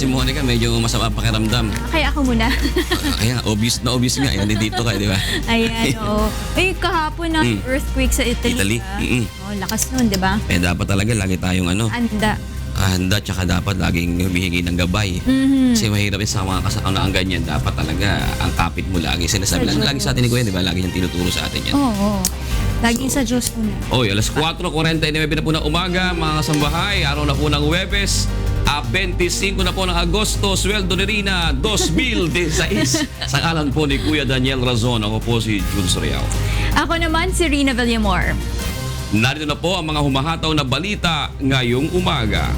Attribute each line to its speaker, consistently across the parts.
Speaker 1: si Monica medyo masama pakiramdam.
Speaker 2: Kaya ako muna.
Speaker 1: Kaya obvious nga. Yan, dito ka, di ba?
Speaker 2: Ayan, oo. Eh, kahapon na earthquake sa Italy. Oh, lakas nun, di ba?
Speaker 1: Eh, dapat talaga lagi tayong
Speaker 2: Anda.
Speaker 1: handa, tsaka dapat laging humihingi ng gabay. Kasi mahirap sa mga kasanaang ganyan. Dapat talaga ang kapit mo lagi. Sinasabi lang, lagi sa atin ni Kuya, di ba? Lagi niyang tinuturo sa atin yan.
Speaker 2: Oo. Laging sa Diyos muna.
Speaker 1: Oy, alas 4:49 na po ng umaga, mga kasambahay. Araw na po ng Huwebes. 25 na po ng Agosto, sweldo ni Rina, 2016. Sa ngalan po ni Kuya Daniel Razon, ako po si Jules Riao.
Speaker 2: Ako naman si Rina Villamor.
Speaker 1: Narito na po ang mga humahataw na balita ngayong umaga.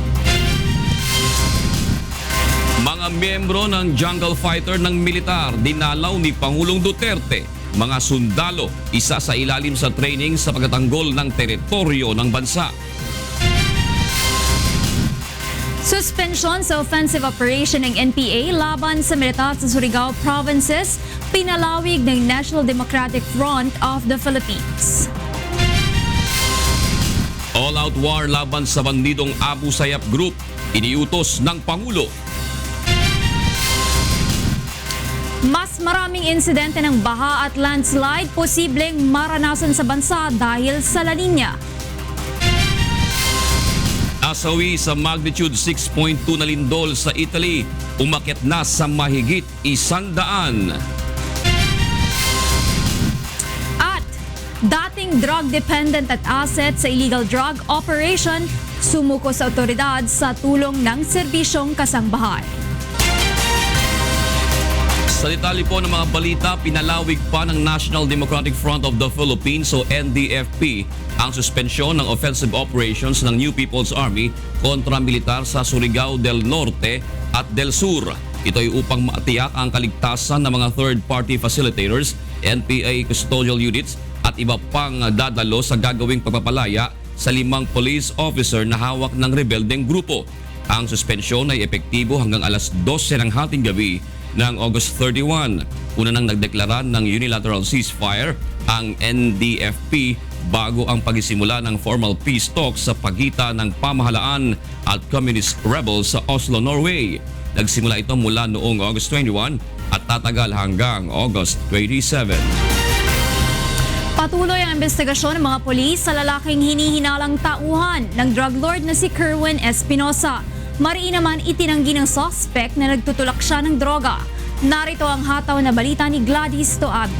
Speaker 1: Mga miyembro ng jungle fighter ng militar dinalaw ni Pangulong Duterte. Mga sundalo, isa sa ilalim sa training sa pagtatanggol ng teritoryo ng bansa.
Speaker 2: Suspension sa offensive operation ng NPA laban sa militar sa Surigao provinces, pinalawig ng National Democratic Front of the Philippines.
Speaker 1: All-out war laban sa bandidong Abu Sayyaf Group, iniutos ng Pangulo.
Speaker 2: Mas maraming insidente ng baha at landslide posibleng maranasan sa bansa dahil sa La Nina.
Speaker 1: Nasawi sa magnitude 6.2 na lindol sa Italy, umakyat na sa mahigit 100.
Speaker 2: At dating drug-dependent at asset sa illegal drug operation, sumuko sa otoridad sa tulong ng serbisyong kasangbahay.
Speaker 1: Sa detalye po ng mga balita, pinalawig pa ng National Democratic Front of the Philippines o NDFP ang suspensyon ng offensive operations ng New People's Army kontra militar sa Surigao del Norte at del Sur. Ito ay upang maatiyak ang kaligtasan ng mga third-party facilitators, NPA custodial units at iba pang dadalo sa gagawing pagpapalaya sa 5 police officer na hawak ng rebeldeng grupo. Ang suspensyon ay epektibo hanggang alas 12 ng hating gabi ng August 31. Una nang nagdeklara ng unilateral ceasefire ang NDFP bago ang pagsisimula ng formal peace talks sa pagitan ng pamahalaan at communist rebels sa Oslo, Norway. Nagsimula ito mula noong August 21 at tatagal hanggang August 27.
Speaker 2: Patuloy ang investigasyon ng mga pulis sa lalaking hinihinalang tauhan ng drug lord na si Kerwin Espinosa. Mariin naman itinanggi ng suspect na nagtutulak siya ng droga. Narito ang hataw na balita ni Gladys Toab.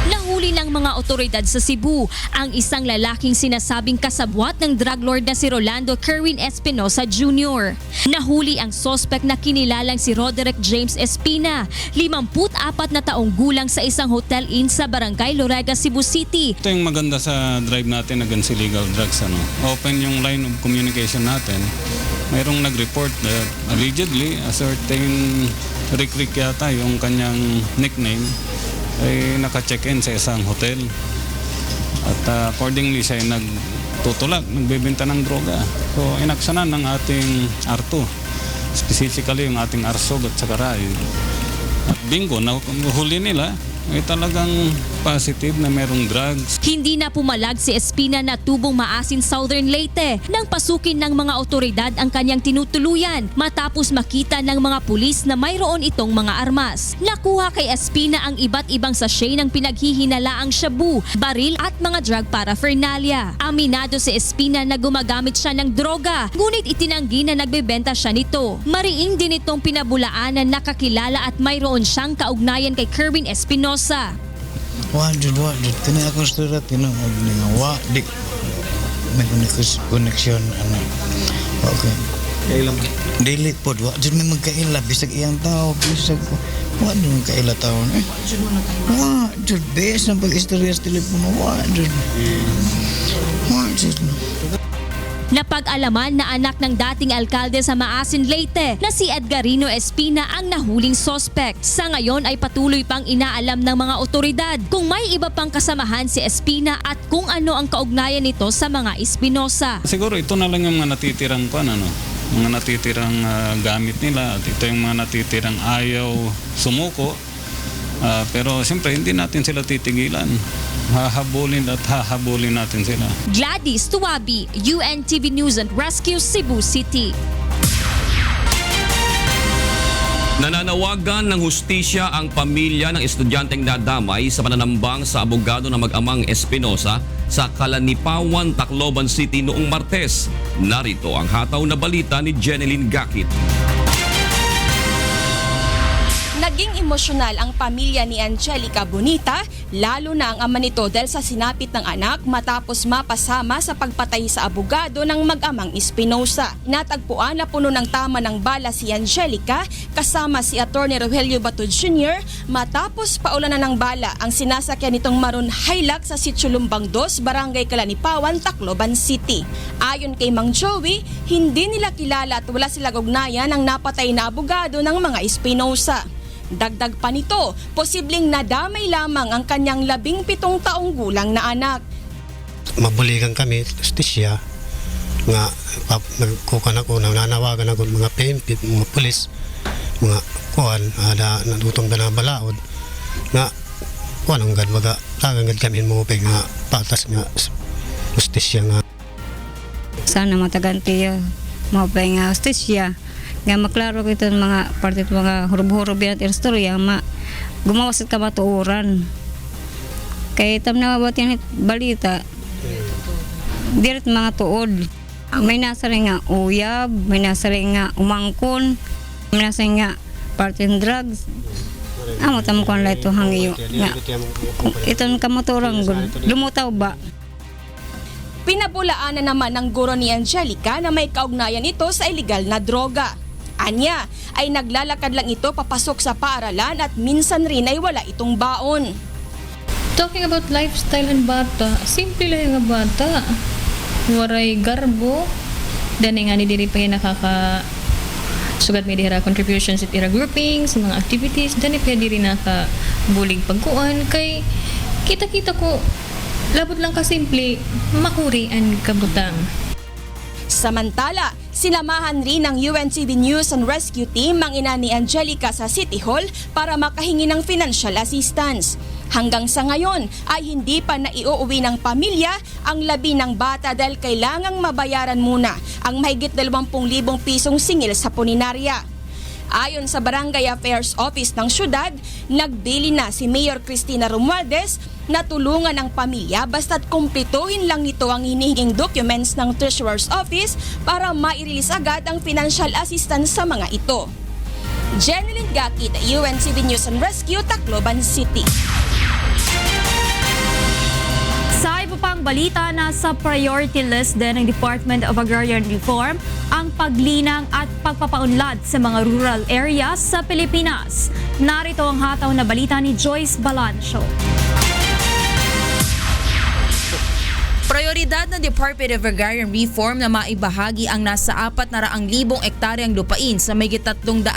Speaker 3: Nahuli ng mga otoridad sa Cebu ang isang lalaking sinasabing kasabwat ng drug lord na si Rolando Kerwin Espinosa Jr. Nahuli ang suspect na kinilalang si Roderick James Espina, 54 na taong gulang sa isang hotel inn sa Barangay Lorega, Cebu City.
Speaker 4: Ito yung maganda sa drive natin against illegal drugs. Open yung line of communication natin. Mayroong nag-report that allegedly a certain Rick yata yung kanyang nickname ay naka-check-in sa isang hotel. At accordingly siya ay nagtutulak, nagbebenta ng droga. So inaksyonan ng ating R2, specifically yung ating RSOG at saka RAI. At bingo, nahuli nila ay talagang positive na merong drugs.
Speaker 3: Hindi na pumalag si Espina na tubong maasin Southern Leyte nang pasukin ng mga otoridad ang kanyang tinutuluyan matapos makita ng mga pulis na mayroon itong mga armas. Nakuha kay Espina ang iba't ibang sachet ng pinaghihinalaang shabu, baril at mga drug paraphernalia. Aminado si Espina na gumagamit siya ng droga, ngunit itinanggi na nagbebenta siya nito. Mariing din itong pinabulaan na nakakilala at mayroon siyang kaugnayan kay Kerwin Espinosa.
Speaker 5: Wajud. Kini akong surat, di. May connection, Okay. Kailan? Dili po, wajud may magkaila. Bisag iyang tao, bisag po. Wajud magkaila tao. Wajud, bes ang pag-istorya sa telepono. Wajud.
Speaker 3: Napag-alaman na anak ng dating alkalde sa Maasin, Leyte na si Edgarino Espina ang nahuling sospek. Sa ngayon ay patuloy pang inaalam ng mga otoridad kung may iba pang kasamahan si Espina at kung ano ang kaugnayan nito sa mga Espinosa.
Speaker 4: Siguro ito na lang yung mga natitirang mga natitirang gamit nila at ito yung mga natitirang ayaw sumuko. Pero siyempre hindi natin sila titigilan. Hahabulin natin sila.
Speaker 3: Gladys Tuwabi, UNTV News and Rescue, Cebu City.
Speaker 1: Nananawagan ng hustisya ang pamilya ng estudyanteng nadamay sa pananambang sa abogado ng mag-amang Espinosa sa Kalanipawan, Tacloban City noong Martes. Narito ang hataw na balita ni Jeneline Gakit.
Speaker 6: Naging emosyonal ang pamilya ni Angelica Bonita, lalo na ang ama nito dahil sa sinapit ng anak matapos mapasama sa pagpatay sa abogado ng mag-amang Espinosa. Natagpuan na puno ng tama ng bala si Angelica kasama si Atty. Rogelio Bato Jr. matapos paulanan ng bala ang sinasakyan nitong Maroon Hilux sa Sitio Lumbang 2, Barangay Kalanipawan, Tacloban City. Ayon kay Mang Joey, hindi nila kilala at wala silang ugnayan ang napatay na abogado ng mga Espinosa. Dagdag pa nito, posibleng nadamay lamang ang kanyang 17 taong gulang na anak.
Speaker 7: Mabuligan kami, justisya, nga nagkukan ako, nanawagan ako mga PNP, mga pulis, mga kuhan, natutong na balaod, nga kuhan ang gad, maga tagangad kami mo nga patas nga justisya nga.
Speaker 8: Sana mataganti mo nga justisya. Nga maklaro ko ito mga partit mga hurub-hurub yan at istorya gumawasit ka matuuran kaya itam na mabot yan balita diret mga tuod may nasa rin nga uyab, may nasa rin nga umangkon, may nasa rin nga parting drugs amo tam ko ang ito hangiyo nga itong kamotorang lumutaw ba.
Speaker 6: Pinabulaan na naman ng guro ni Angelica na may kaugnayan ito sa illegal na droga. Anya ay naglalakad lang ito papasok sa paaralan at minsan rin ay wala itong baon.
Speaker 9: Talking about lifestyle and bata, simple lang yung bata. Waray garbo, dani nga ni diri pa yung sugat may dira contributions at ira groupings, mga activities, dani pa diri nakabulig pagkuan kay kita-kita ko labot lang ka simple makuri ang kabutang.
Speaker 6: Samantala, sinamahan rin ng UNTV News and Rescue Team ang ina ni Angelica sa City Hall para makahingi ng financial assistance. Hanggang sa ngayon ay hindi pa naiuuwi ng pamilya ang labi ng bata dahil kailangang mabayaran muna ang mahigit 20,000 pisong singil sa puninarya. Ayon sa Barangay Affairs Office ng syudad, nagbili na si Mayor Cristina Romualdez na tulungan ang pamilya basta't kumplituhin lang nito ang hinihinging documents ng Treasurer's Office para mai-release agad ang financial assistance sa mga ito. Jeneline Gakit, UNTV News and Rescue, Tacloban City.
Speaker 2: Sa iba pang balita, nasa priority list din ng Department of Agrarian Reform ang paglinang at pagpapaunlad sa mga rural areas sa Pilipinas. Narito ang hataw na balita ni Joyce Balancho.
Speaker 10: Prioridad ng Department of Agrarian Reform na maibahagi ang nasa 400,000 ektaryang lupain sa mahigit 300,000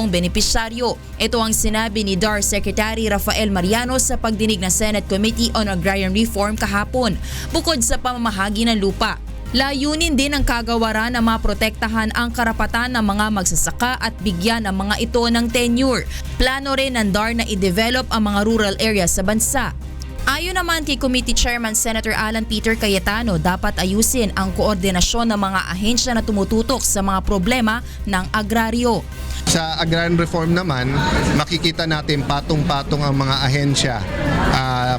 Speaker 10: benepisyaryo. Ito ang sinabi ni DAR Secretary Rafael Mariano sa pagdinig ng Senate Committee on Agrarian Reform kahapon. Bukod sa pamamahagi ng lupa, layunin din ang kagawaran na maprotektahan ang karapatan ng mga magsasaka at bigyan ang mga ito ng tenure. Plano rin ng DAR na i-develop ang mga rural areas sa bansa. Ayon naman kay Committee Chairman Senator Alan Peter Cayetano, dapat ayusin ang koordinasyon ng mga ahensya na tumututok sa mga problema ng agraryo.
Speaker 11: Sa agrarian reform naman, makikita natin patong-patong ang mga ahensya.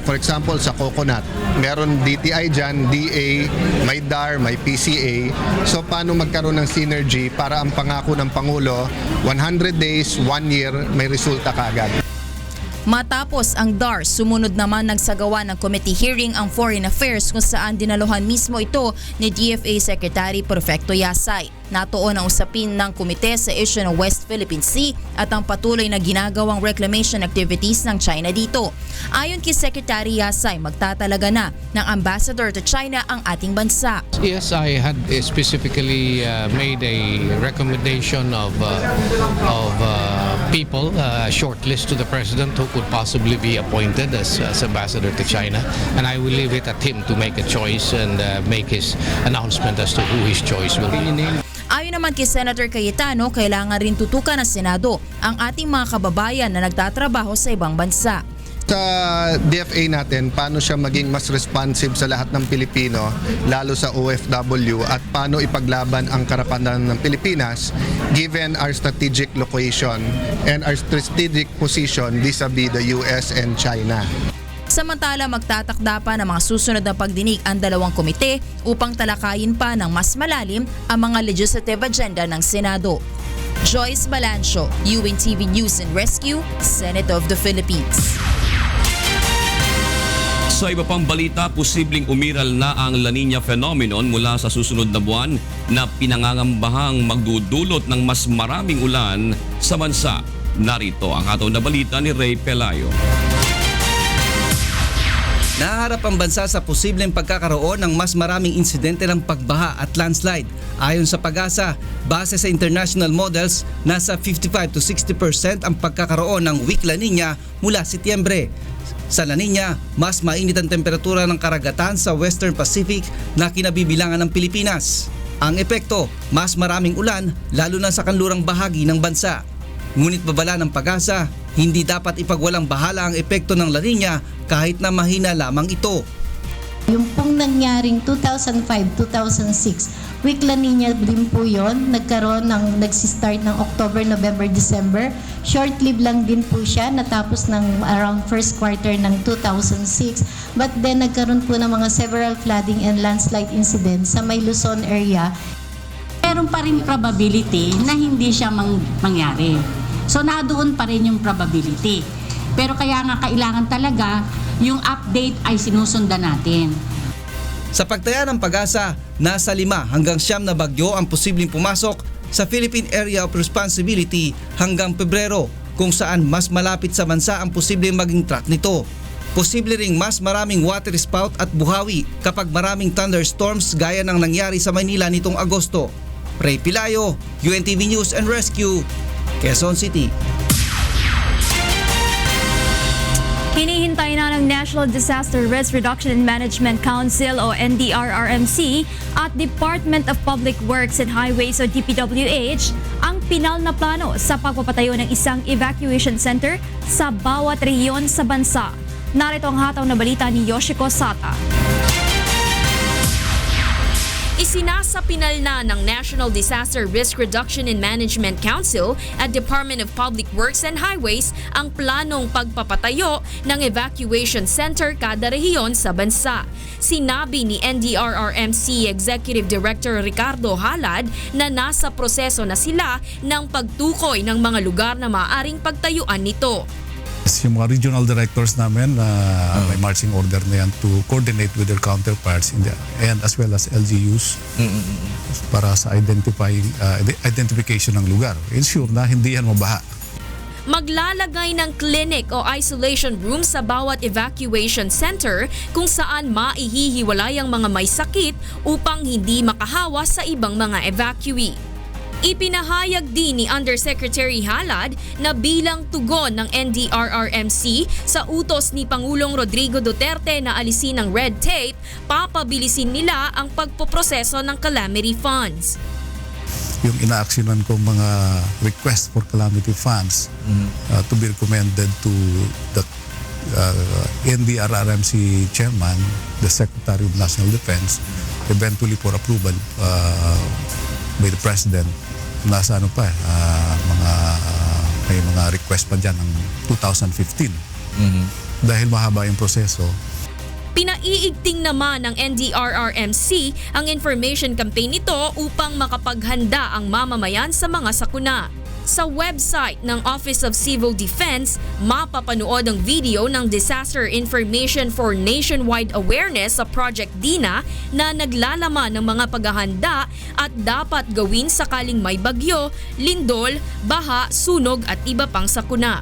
Speaker 11: For example, sa coconut, meron DTI dyan, DA, may DAR, may PCA. So paano magkaroon ng synergy para ang pangako ng Pangulo, 100 days, 1 year, may resulta kaagad.
Speaker 10: Matapos ang DAR, sumunod naman nagsagawa ng committee hearing ang Foreign Affairs kung saan dinaluhan mismo ito ni DFA Secretary Perfecto Yasay. Natuon ang usapin ng komite sa issue ng West Philippine Sea at ang patuloy na ginagawang reclamation activities ng China dito. Ayon kay Secretary Yasay, magtatalaga na ng ambassador to China ang ating bansa.
Speaker 12: Yes, I had specifically made a recommendation of people, a short list to the President who could possibly be appointed as ambassador to China, and I will leave it at him to make a choice and make his announcement as to who his choice will be.
Speaker 10: Ayon naman kay Senator Cayetano, kailangan rin tutukan ng Senado ang ating mga kababayan na nagtatrabaho sa ibang bansa.
Speaker 11: Sa DFA natin, paano siya maging mas responsive sa lahat ng Pilipino, lalo sa OFW, at paano ipaglaban ang karapatan ng Pilipinas given our strategic location and our strategic position vis-a-vis the US and China.
Speaker 10: Samantala, magtatakda pa ng mga susunod na pagdinig ang dalawang komite upang talakayin pa ng mas malalim ang mga legislative agenda ng Senado. Joyce Balancio, UNTV News and Rescue, Senate of the Philippines.
Speaker 1: Sa iba pang balita, posibleng umiral na ang La Nina phenomenon mula sa susunod na buwan na pinangangambahang magdudulot ng mas maraming ulan sa bansa. Narito ang ataw na balita ni Ray Pelayo.
Speaker 13: Naharap ang bansa sa posibleng pagkakaroon ng mas maraming insidente ng pagbaha at landslide. Ayon sa Pag-asa, base sa international models, nasa 55 to 60% ang pagkakaroon ng weak La Nina mula Setyembre. Sa La Nina, mas mainit ang temperatura ng karagatan sa Western Pacific na kinabibilangan ng Pilipinas. Ang epekto, mas maraming ulan lalo na sa kanlurang bahagi ng bansa. Ngunit babala ng Pag-asa, hindi dapat ipagwalang bahala ang epekto ng La Nina kahit na mahina lamang ito.
Speaker 14: Yung pong nangyaring 2005-2006, weak La Nina din po yun. Nagsistart ng October, November, December. Short-lived lang din po siya, natapos ng around first quarter ng 2006. But then nagkaroon po ng mga several flooding and landslide incidents sa may Luzon area.
Speaker 15: Meron pa rin probability na hindi siya mangyari. So nadoon pa rin yung probability. Pero kaya nga kailangan talaga yung update ay sinusundan natin.
Speaker 13: Sa pagtaya ng Pag-asa, nasa 5 hanggang 9 na bagyo ang posibleng pumasok sa Philippine Area of Responsibility hanggang Pebrero, kung saan mas malapit sa bansa ang posibleng maging track nito. Posible ring mas maraming water spout at buhawi kapag maraming thunderstorms gaya ng nangyari sa Maynila nitong Agosto. Ray Pilayo, UNTV News and Rescue, Quezon City.
Speaker 2: Hinihintay na ng National Disaster Risk Reduction and Management Council o NDRRMC at Department of Public Works and Highways o DPWH ang pinal na plano sa pagpapatayo ng isang evacuation center sa bawat rehiyon sa bansa. Narito ang hataw na balita ni Yoshiko Sata.
Speaker 16: Isinasapinal na ng National Disaster Risk Reduction and Management Council at Department of Public Works and Highways ang planong pagpapatayo ng evacuation center kada rehiyon sa bansa. Sinabi ni NDRRMC Executive Director Ricardo Halad na nasa proseso na sila ng pagtukoy ng mga lugar na maaaring pagtayuan nito.
Speaker 17: Yung mga regional directors namin may marching order na yan to coordinate with their counterparts and as well as LGUs para sa identification ng lugar. Ensure na hindi yan mabaha.
Speaker 16: Maglalagay ng clinic o isolation room sa bawat evacuation center kung saan maihihiwalay ang mga may sakit upang hindi makahawa sa ibang mga evacuee. Ipinahayag din ni Undersecretary Halad na bilang tugon ng NDRRMC sa utos ni Pangulong Rodrigo Duterte na alisin ang red tape, papabilisin nila ang pagpoproseso ng calamity funds.
Speaker 17: Yung inaaksyonan ko mga request for calamity funds to be recommended to the NDRRMC Chairman, the Secretary of National Defense, eventually for approval by the President. Nasa may mga request pa dyan ng 2015. Dahil mahaba yung proseso.
Speaker 16: Pinaiigting naman ng NDRRMC ang information campaign nito upang makapaghanda ang mamamayan sa mga sakuna. Sa website ng Office of Civil Defense, mapapanood ang video ng Disaster Information for Nationwide Awareness sa Project DINA na naglalaman ng mga paghahanda at dapat gawin sakaling may bagyo, lindol, baha, sunog at iba pang sakuna.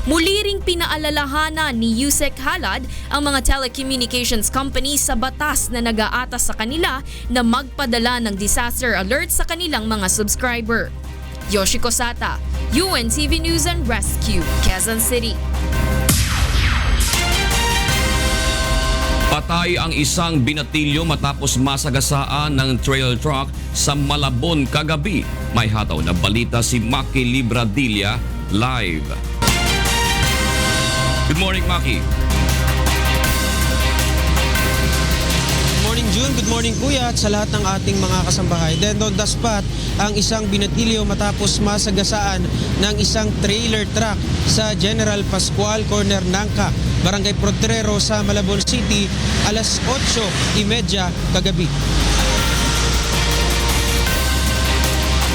Speaker 16: Muli ring pinaalalahanan ni Yusek Halad ang mga telecommunications companies sa batas na nag-aatas sa kanila na magpadala ng disaster alert sa kanilang mga subscriber. Yoshiko Sata, UNTV News and Rescue, Quezon City.
Speaker 1: Patay ang isang binatilyo matapos masagasaan ng trail truck sa Malabon kagabi. May hataw na balita si Maki Libradilla live. Good morning, Maki.
Speaker 18: Good morning, June. Good morning, Kuya, at sa lahat ng ating mga kasambahay. Then on the spot, ang isang binatilyo matapos masagasaan ng isang trailer truck sa General Pascual Corner, Nangka, Barangay Potrero sa Malabon City, alas 8:30 kagabi.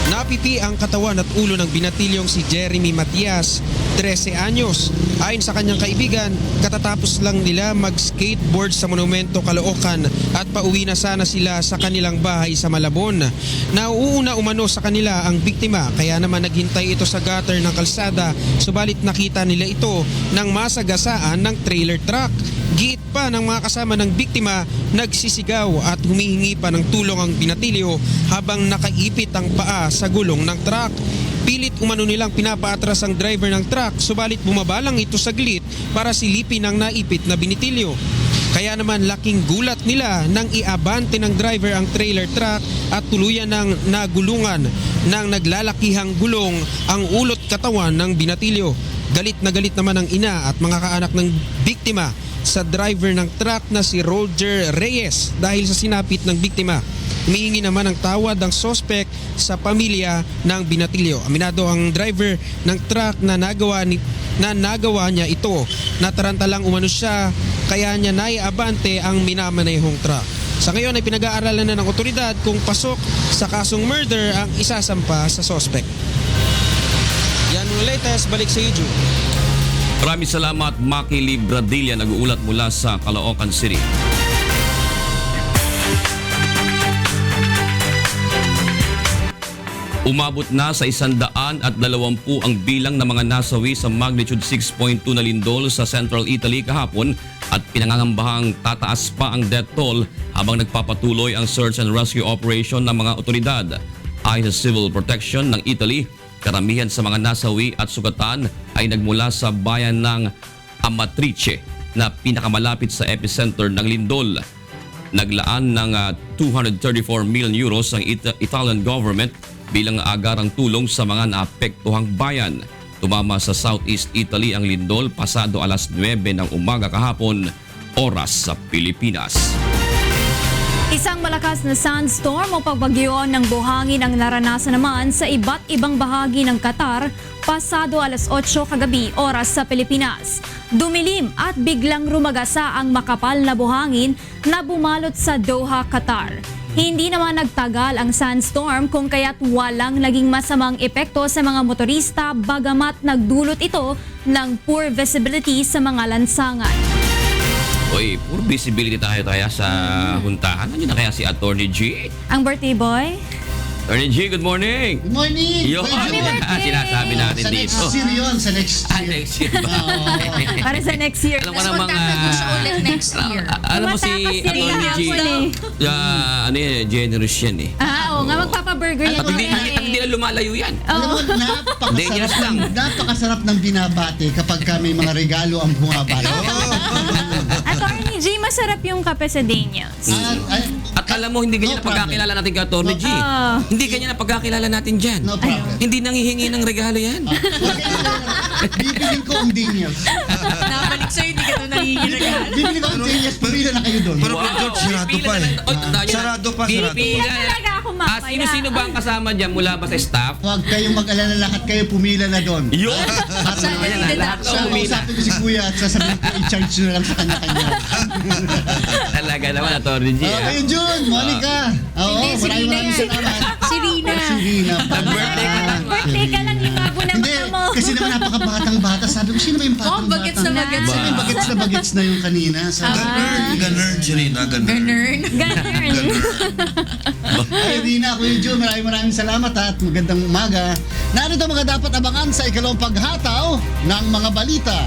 Speaker 18: Napipi ang katawan at ulo ng binatilyong si Jeremy Matias, 13 anyos. Ayon sa kanyang kaibigan, katatapos lang nila mag-skateboard sa Monumento, Caloocan at pauwi na sana sila sa kanilang bahay sa Malabon. Nauuna umano sa kanila ang biktima, kaya naman naghintay ito sa gutter ng kalsada, subalit nakita nila ito nang masagasaan ng trailer truck. Giit pa ng mga kasama ng biktima, nagsisigaw at humihingi pa ng tulong ang binatilyo habang nakaipit ang paa sa gulong ng truck. Pilit umano nilang pinapaatras ang driver ng truck, subalit bumaba lang ito saglit para silipin ang naipit na binitilyo. Kaya naman laking gulat nila nang iabante ng driver ang trailer truck at tuluyan ng nagulungan ng naglalakihang gulong ang ulot katawan ng binatilyo. Galit na galit naman ang ina at mga kaanak ng biktima sa driver ng truck na si Roger Reyes dahil sa sinapit ng biktima. Humihingi naman ng tawad ang sospek sa pamilya ng binatilyo. Aminado ang driver ng truck na nagawa niya ito. Nataranta lang umano siya kaya niya naiabante ang minamanehong truck. Sa ngayon ay pinag-aaralan na ng otoridad kung pasok sa kasong murder ang isasampa sa sospek. Yan ang latest, balik sa YouTube.
Speaker 1: Maraming salamat, Maki Libradilla, nag-uulat mula sa Caloocan City. Umabot na sa 120 ang bilang ng mga nasawi sa magnitude 6.2 na lindol sa Central Italy kahapon at pinangangambahang tataas pa ang death toll habang nagpapatuloy ang search and rescue operation ng mga otoridad. Ayon sa Civil Protection ng Italy, karamihan sa mga nasawi at sugatan ay nagmula sa bayan ng Amatrice na pinakamalapit sa epicenter ng lindol. Naglaan ng 234 million euros ang Italian government bilang agarang tulong sa mga naapektuhang bayan. Tumama sa Southeast Italy ang lindol pasado alas 9 ng umaga kahapon, oras sa Pilipinas.
Speaker 2: Isang malakas na sandstorm o pagbagyo ng buhangin ang naranasan naman sa iba't ibang bahagi ng Qatar pasado alas 8 kagabi oras sa Pilipinas. Dumilim at biglang rumagasa ang makapal na buhangin na bumalot sa Doha, Qatar. Hindi naman nagtagal ang sandstorm kung kaya't walang naging masamang epekto sa mga motorista bagamat nagdulot ito ng poor visibility sa mga lansangan.
Speaker 1: Oy, puro visibility tayo sa huntahan. Nandiyan na kaya si Attorney G?
Speaker 2: Ang birthday boy?
Speaker 1: Attorney G, good morning!
Speaker 19: Good morning!
Speaker 1: Yo, sinasabi natin
Speaker 19: sa
Speaker 1: dito.
Speaker 19: Next year yun, sa next year.
Speaker 1: Next year ba?
Speaker 2: Para sa next year.
Speaker 1: Alam mo namang...
Speaker 10: ulit next year.
Speaker 1: Alam mo si Attorney G, generous yan eh.
Speaker 2: Oo nga, magpapaburger yan.
Speaker 1: At hindi na lumalayo yan.
Speaker 19: Alam mo, napakasarap ng binabate kapag may mga regalo ang bumabati.
Speaker 2: Attorney G, masarap yung kape sa Daniels.
Speaker 1: At alam mo, hindi ganyan na pagkakilala natin kay Attorney G. Hindi ganyan na pagkakilala natin dyan.
Speaker 19: No problem.
Speaker 1: Hindi nanghihingi ng regalo yan.
Speaker 19: Bibiling ko ang Daniels.
Speaker 10: Nabalik sa'yo, hindi ka ito nangihingi regalo.
Speaker 19: Bibiling ko ang Daniels, pumila na kayo doon.
Speaker 20: Pero George, sarado pa eh. Sarado pa.
Speaker 2: Talaga ako mamaya.
Speaker 1: Sino-sino ba ang kasama dyan mula ba sa staff?
Speaker 19: Huwag kayong mag-alala, lahat kayo pumila na doon.
Speaker 1: Yun! Lahat na pumila.
Speaker 19: Usapin ko si Kuya at sasabihin ko i-charge na lang sa kanya-kanya.
Speaker 1: Talaga naman, Attorney G.
Speaker 19: Okay, June, Monica. Oo, maraming salamat.
Speaker 10: Si Rina.
Speaker 19: Si Rina.
Speaker 1: Nag-birthday ka lang.
Speaker 2: Birthday ka lang, limago na
Speaker 19: Hindi,
Speaker 2: mo.
Speaker 19: kasi naman napakabatang-bata. Sabi ko, sino ba yung batang-bata?
Speaker 10: bagets na bagets.
Speaker 19: Sino yung bagets na bagets na yung kanina?
Speaker 20: Ganern, si Rina, ganern.
Speaker 2: Ganern.
Speaker 19: Ay, Rina, Kuya June, maraming salamat at magandang umaga. Narito mga dapat abangan sa ikalawang paghataw ng mga balita.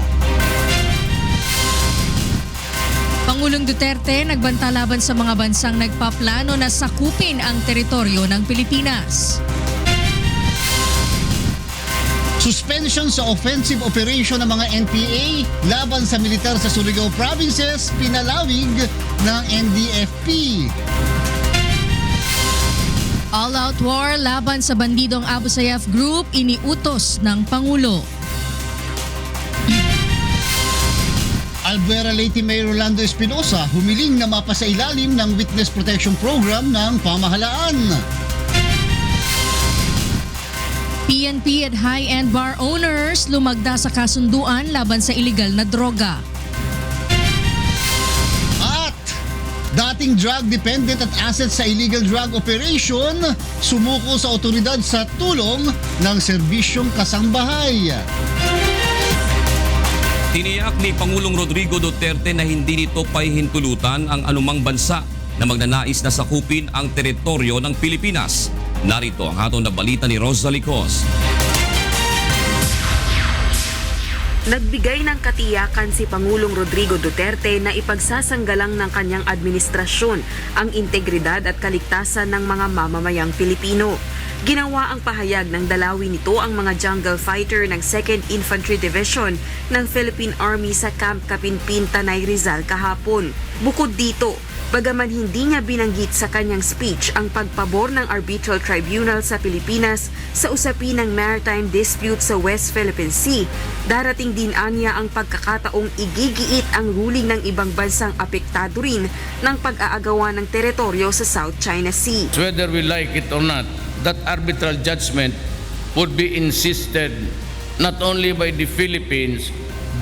Speaker 21: Pangulong Duterte nagbanta laban sa mga bansang nagpaplano na sakupin ang teritoryo ng Pilipinas.
Speaker 19: Suspension sa offensive operation ng mga NPA laban sa militar sa Surigao Provinces, pinalawig ng NDFP.
Speaker 21: All-out war laban sa bandidong Abu Sayyaf Group iniutos ng Pangulo.
Speaker 19: Albuera Leyte Mayor Rolando Espinosa humiling na mapasailalim ng Witness Protection Program ng pamahalaan.
Speaker 21: PNP at high-end bar owners lumagda sa kasunduan laban sa illegal na droga.
Speaker 19: At dating drug dependent at asset sa illegal drug operation, sumuko sa otoridad sa tulong ng serbisyong kasambahay.
Speaker 1: Tiniyak ni Pangulong Rodrigo Duterte na hindi nito pahihintulutan ang anumang bansa na magnanais na sakupin ang teritoryo ng Pilipinas. Narito ang hatong na balita ni Rosalie Cos.
Speaker 5: Nagbigay ng katiyakan si Pangulong Rodrigo Duterte na ipagsasanggalang ng kanyang administrasyon ang integridad at kaligtasan ng mga mamamayang Pilipino. Ginawa ang pahayag ng dalawin nito ang mga jungle fighter ng 2nd Infantry Division ng Philippine Army sa Camp Kapinpin, Tanay Rizal kahapon. Bukod dito, bagaman hindi niya binanggit sa kanyang speech ang pagpabor ng Arbitral Tribunal sa Pilipinas sa usapin ng maritime dispute sa West Philippine Sea, darating din anya ang pagkakataong igigiit ang ruling ng ibang bansang apektado rin ng pag-aagawan ng teritoryo sa South China Sea.
Speaker 22: Whether we like it or not, that arbitral judgment would be insisted not only by the Philippines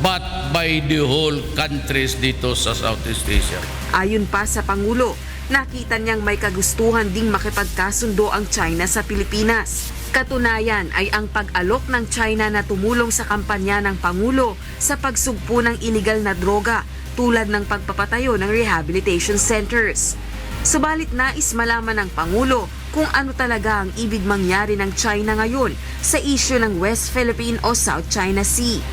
Speaker 22: but by the whole countries dito sa Southeast Asia.
Speaker 5: Ayon pa sa Pangulo, nakita niyang may kagustuhan ding makipagkasundo ang China sa Pilipinas. Katunayan ay ang pag-alok ng China na tumulong sa kampanya ng Pangulo sa pagsugpo ng iligal na droga tulad ng pagpapatayo ng rehabilitation centers. Subalit nais malaman ng Pangulo kung ano talaga ang ibig mangyari ng China ngayon sa isyu ng West Philippine o South China Sea.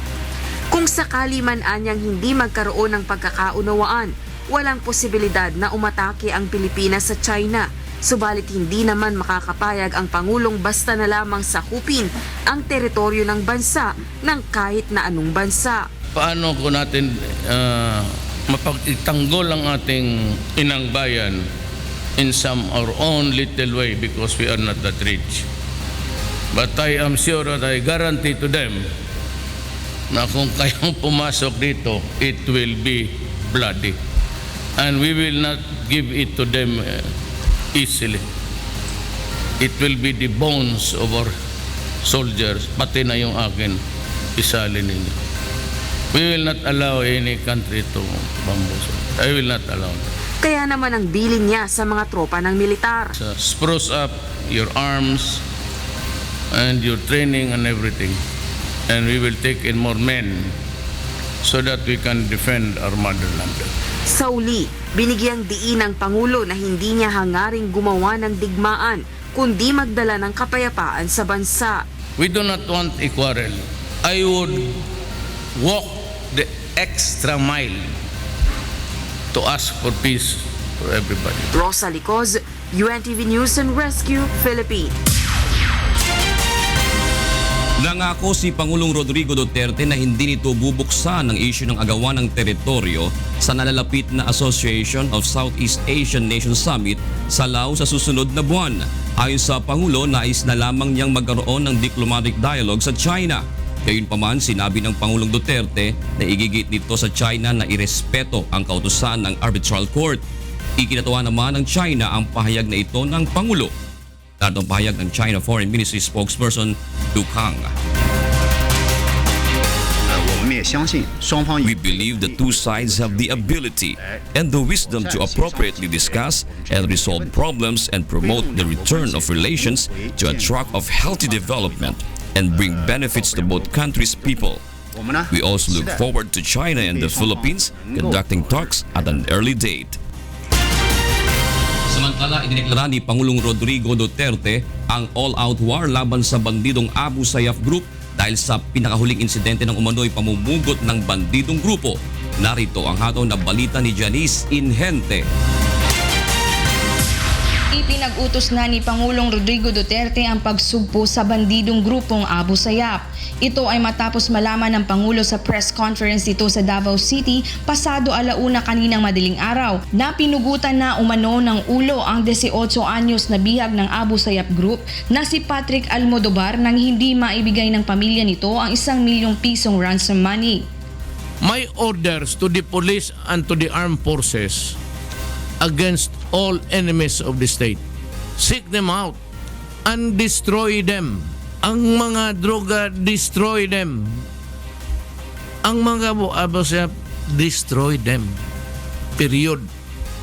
Speaker 5: Kung sakali man anyang hindi magkaroon ng pagkakaunawaan, walang posibilidad na umatake ang Pilipinas sa China. Subalit hindi naman makakapayag ang Pangulong basta na lamang sakupin ang teritoryo ng bansa ng kahit na anong bansa.
Speaker 22: Paano ko natin mapagtanggol ang ating inang bayan in some our own little way because we are not that rich. But I am sure that I guarantee to them na kung kayang pumasok dito, it will be bloody. And we will not give it to them easily. It will be the bones of our soldiers, pati na yung akin, isalin ninyo. We will not allow any country to bamboozle. I will not allow that.
Speaker 5: Kaya naman ang bilin niya sa mga tropa ng militar.
Speaker 22: Spruce up your arms and your training and everything. And we will take in more men so that we can defend our motherland.
Speaker 5: Sa uli, binigyang diin ng Pangulo na hindi niya hangaring gumawa ng digmaan, kundi magdala ng kapayapaan sa bansa.
Speaker 22: We do not want a quarrel. I would walk the extra mile to ask for peace for everybody.
Speaker 5: Rosalie Cos, UNTV News and Rescue, Philippines.
Speaker 1: Nangako si Pangulong Rodrigo Duterte na hindi nito bubuksan ang isyu ng agawan ng teritoryo sa nalalapit na Association of Southeast Asian Nations Summit sa Laos sa susunod na buwan. Ayon sa Pangulo, nais na lamang niyang magkaroon ng diplomatic dialogue sa China. Gayunpaman, sinabi ng Pangulong Duterte na igigit nito sa China na irespeto ang kautusan ng Arbitral Court. Ikinatuwa naman ng China ang pahayag na ito ng Pangulo. Narito ang pahayag ng China Foreign Ministry spokesperson Du Kang. We believe the two sides have the ability and the wisdom to appropriately discuss and resolve problems and promote the return of relations to a track of healthy development and bring benefits to both countries' people. We also look forward to China and the Philippines conducting talks at an early date. Samantala, idineklara ni Pangulong Rodrigo Duterte ang all-out war laban sa bandidong Abu Sayyaf Group dahil sa pinakahuling insidente ng umano'y pamumugot ng bandidong grupo. Narito ang hataw na balita ni Janice Inhente.
Speaker 23: Ipinag-utos na ni Pangulong Rodrigo Duterte ang pagsugpo sa bandidong grupong Abu Sayyaf. Ito ay matapos malaman ng Pangulo sa press conference dito sa Davao City pasado alauna kaninang madaling araw na pinugutan na umano ng ulo ang 18 anyos na bihag ng Abu Sayyaf Group na si Patrick Almodovar nang hindi maibigay ng pamilya nito ang 1 milyong pisong ransom money.
Speaker 22: my orders to the police and to the armed forces against all enemies of the state. Seek them out and destroy them. Ang mga droga, destroy them. Ang mga abusap, destroy them. Period.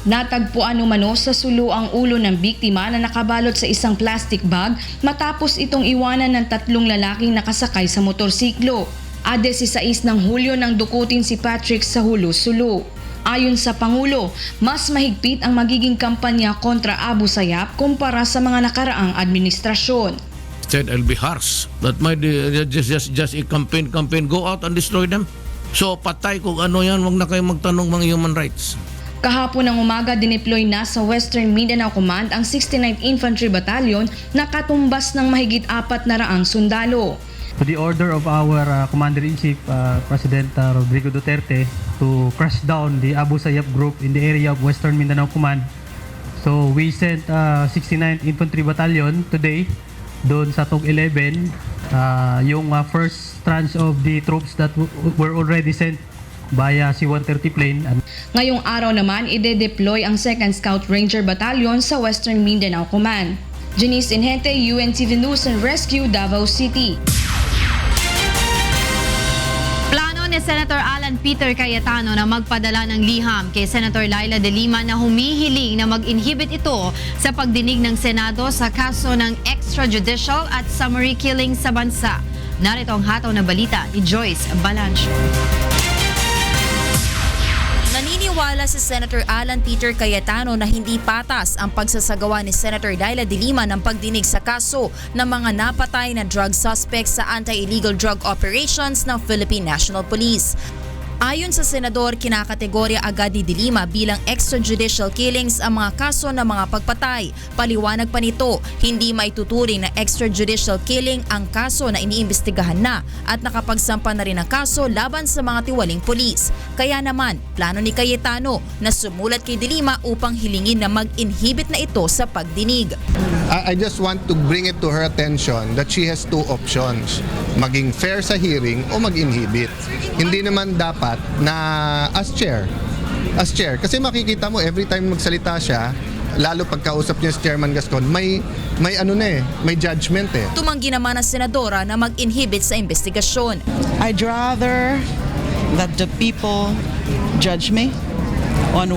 Speaker 23: Natagpuan umano sa sulo ang ulo ng biktima na nakabalot sa isang plastic bag matapos itong iwanan ng 3 lalaking nakasakay sa motorsiklo. 16 ng Hulyo nang dukutin si Patrick sa Hulo-Sulo. Ayon sa Pangulo, mas mahigpit ang magiging kampanya kontra Abu Sayyaf kumpara sa mga nakaraang administrasyon.
Speaker 22: Said I'll be harsh. That might just a campaign, go out and destroy them. So patay kung ano yan, wag na kayo magtanong mga human rights.
Speaker 23: Kahapon ng umaga, dineploy na sa Western Mindanao Command ang 69th Infantry Battalion na katumbas ng mahigit 400 sundalo.
Speaker 3: To the order of our Commander-in-Chief, President Rodrigo Duterte, to crush down the Abu Sayyaf group in the area of Western Mindanao Command. So we sent 69th Infantry Battalion today doon sa Tog 11, yung first tranche of the troops that were already sent via C-130 plane.
Speaker 23: Ngayong araw naman, ide-deploy ang 2nd Scout Ranger Battalion sa Western Mindanao Command. Janice Inhente, UNTV News and Rescue, Davao City.
Speaker 2: Plano ni Senator Alan Peter Cayetano na magpadala ng liham kay Senator Laila De Lima na humihiling na mag-inhibit ito sa pagdinig ng Senado sa kaso ng extrajudicial at summary killing sa bansa. Narito ang hataw na balita ni Joyce Balancho.
Speaker 10: Naniniwala si Senator Alan Peter Cayetano na hindi patas ang pagsasagawa ni Senator Laila De Lima ng pagdinig sa kaso ng mga napatay na drug suspects sa anti-illegal drug operations ng Philippine National Police. Ayon sa senador, kinakategorya agad ni De Lima bilang extrajudicial killings ang mga kaso ng mga pagpatay. Paliwanag pa nito, hindi maituturing na extrajudicial killing ang kaso na iniimbestigahan na at nakapagsampa na rin ang kaso laban sa mga tiwaling pulis. Kaya naman, plano ni Cayetano na sumulat kay De Lima upang hilingin na mag-inhibit na ito sa pagdinig.
Speaker 11: I just want to bring it to her attention that she has 2 options. Maging fair sa hearing o mag-inhibit. Hindi naman dapat na as chair. Kasi makikita mo every time magsalita siya, lalo pagkausap niya si Chairman Gascon, may judgment eh.
Speaker 10: Tumanggi naman ang senadora na mag-inhibit sa investigasyon.
Speaker 4: I'd rather that the people judge me on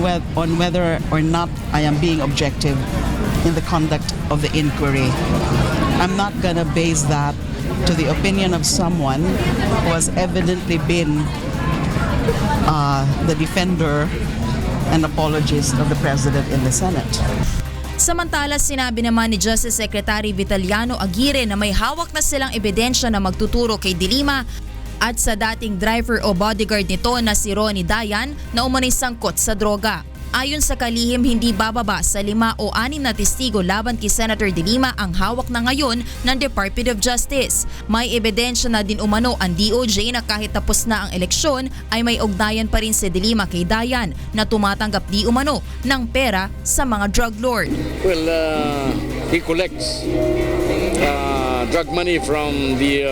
Speaker 4: whether or not I am being objective in the conduct of the inquiry. I'm not gonna base that to the opinion of someone who has evidently been the defender and apologist of the President in the Senate.
Speaker 10: Samantala, sinabi naman ni Justice Secretary Vitaliano Aguirre na may hawak na silang ebidensya na magtuturo kay De Lima at sa dating driver o bodyguard nito na si Ronnie Dayan na umano'y sangkot sa droga. Ayon sa kalihim, hindi bababa sa 5 o 6 na testigo laban kay Senator De Lima ang hawak na ngayon ng Department of Justice. May ebidensya na din umano ang DOJ na kahit tapos na ang eleksyon ay may ugnayan pa rin si De Lima kay Dayan na tumatanggap di umano ng pera sa mga drug lord.
Speaker 7: Well, he collects drug money from the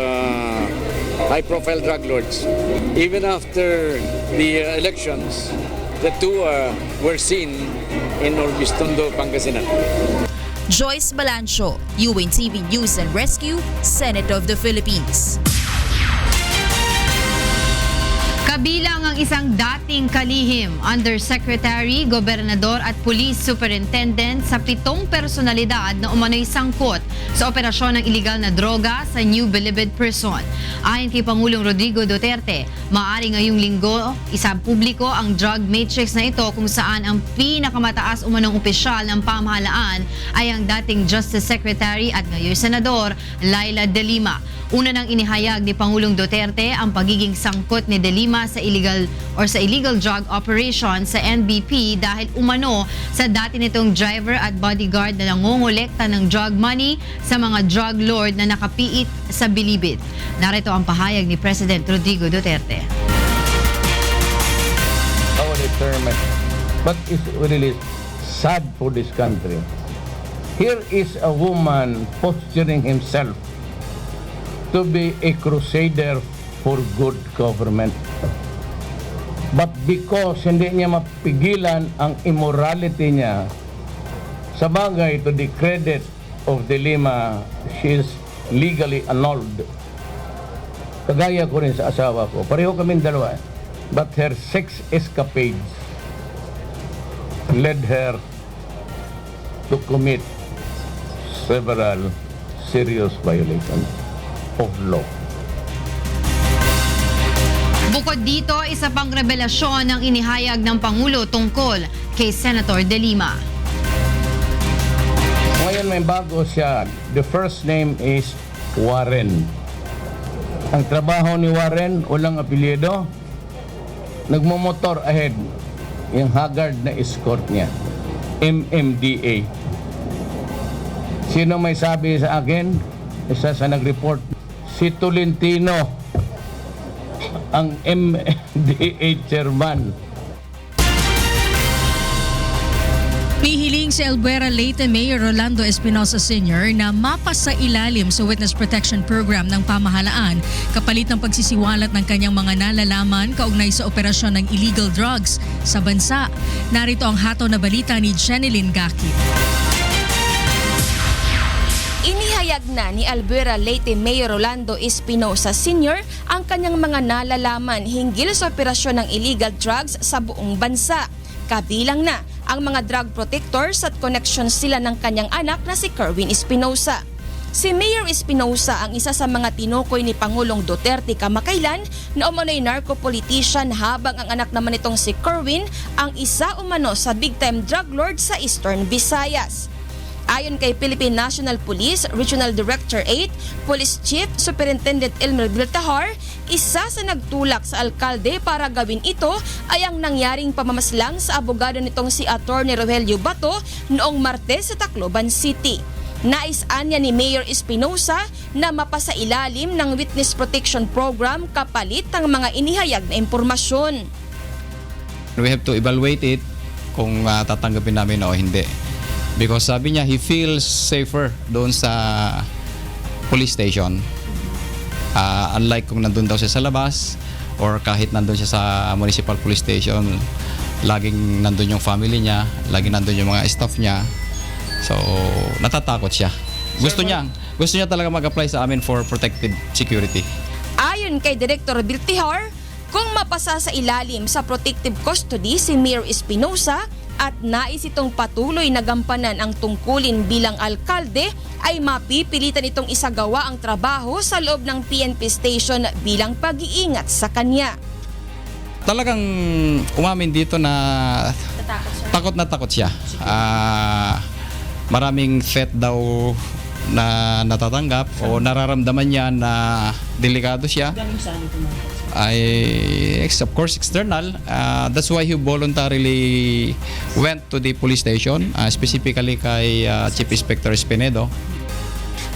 Speaker 7: high-profile drug lords. Even after the elections, the 2 were seen in Orbistondo, Pangasinan.
Speaker 10: Joyce Balancho, UNTV News and Rescue, Senate of the Philippines.
Speaker 2: Kabilang ang isang dating kalihim, Undersecretary, Gobernador at Police Superintendent sa 7 personalidad na umano'y sangkot sa operasyon ng iligal na droga sa New Bilibid Prison. Ayon kay Pangulong Rodrigo Duterte, maaari ngayong linggo isapubliko ang drug matrix na ito kung saan ang pinakamataas umanong opisyal ng pamahalaan ay ang dating Justice Secretary at ngayon Senador Laila De Lima. Una nang inihayag ni Pangulong Duterte ang pagiging sangkot ni De Lima sa illegal drug operation sa NBP dahil umano sa dati nitong driver at bodyguard na nangongolekta ng drug money sa mga drug lord na nakapiit sa Bilibid. Narito ang pahayag ni President Rodrigo Duterte.
Speaker 22: How would I term it? But it's really sad for this country. Here is a woman posturing himself to be a crusader for good government. But because hindi niya mapigilan ang immorality niya, sa bagay, to the credit of De Lima, she is legally annulled. Kagaya ko rin sa asawa ko. Pareho kaming dalawa. But her sex escapades led her to commit several serious violations of law.
Speaker 6: Bukod dito, isa pang revelasyon ang inihayag ng Pangulo tungkol kay Senator De Lima.
Speaker 22: Ngayon may bago siya. The first name is Warren. Ang trabaho ni Warren, walang apelyido, nagmumotor ahead. Yung haggard na escort niya. MMDA. Sino may sabi sa akin? Isa sa nag-report. Si Tolentino, ang MMDA chairman.
Speaker 21: Nihiling si Albuera Leyte Mayor Rolando Espinosa Sr. na mapasa ilalim sa Witness Protection Program ng pamahalaan kapalit ng pagsisiwalat ng kanyang mga nalalaman kaugnay sa operasyon ng illegal drugs sa bansa. Narito ang hataw na balita ni Jeneline Gakit.
Speaker 23: Inihayag na ni Albuera Leyte Mayor Rolando Espinosa Sr. ang kanyang mga nalalaman hinggil sa operasyon ng illegal drugs sa buong bansa. Kabilang na ang mga drug protectors at connections sila ng kanyang anak na si Kerwin Espinosa. Si Mayor Espinosa ang isa sa mga tinukoy ni Pangulong Duterte kamakailan na umano'y narco-politician habang ang anak naman itong si Kerwin ang isa umano sa big-time drug lord sa Eastern Visayas. Ayon kay Philippine National Police Regional Director 8, Police Chief Superintendent Elmer Viltahar, isa sa nagtulak sa alkalde para gawin ito ay ang nangyaring pamamaslang sa abogado nitong si Atty. Rogelio Bato noong Martes sa Tacloban City. Nais-an niya ni Mayor Espinosa na mapasailalim ng Witness Protection Program kapalit ng mga inihayag na impormasyon.
Speaker 8: We have to evaluate it kung tatanggapin namin o hindi. Because sabi niya, he feels safer doon sa police station. Unlike kung nandun daw siya sa labas or kahit nandun siya sa municipal police station, laging nandun yung family niya, laging nandun yung mga staff niya. So, natatakot siya. Gusto niya talaga mag-apply sa amin for protective security.
Speaker 23: Ayon kay Director Viltihar, kung mapasa sa ilalim sa protective custody si Mayor Espinosa, at nais itong patuloy na gampanan ang tungkulin bilang alkalde, ay mapipilitan itong isagawa ang trabaho sa loob ng PNP station bilang pag-iingat sa kanya.
Speaker 8: Talagang umamin dito na takot siya. Maraming threat daw na natatanggap o nararamdaman niya na delikado siya. Of course, external. That's why he voluntarily went to the police station, specifically kay Chief Inspector Espinedo.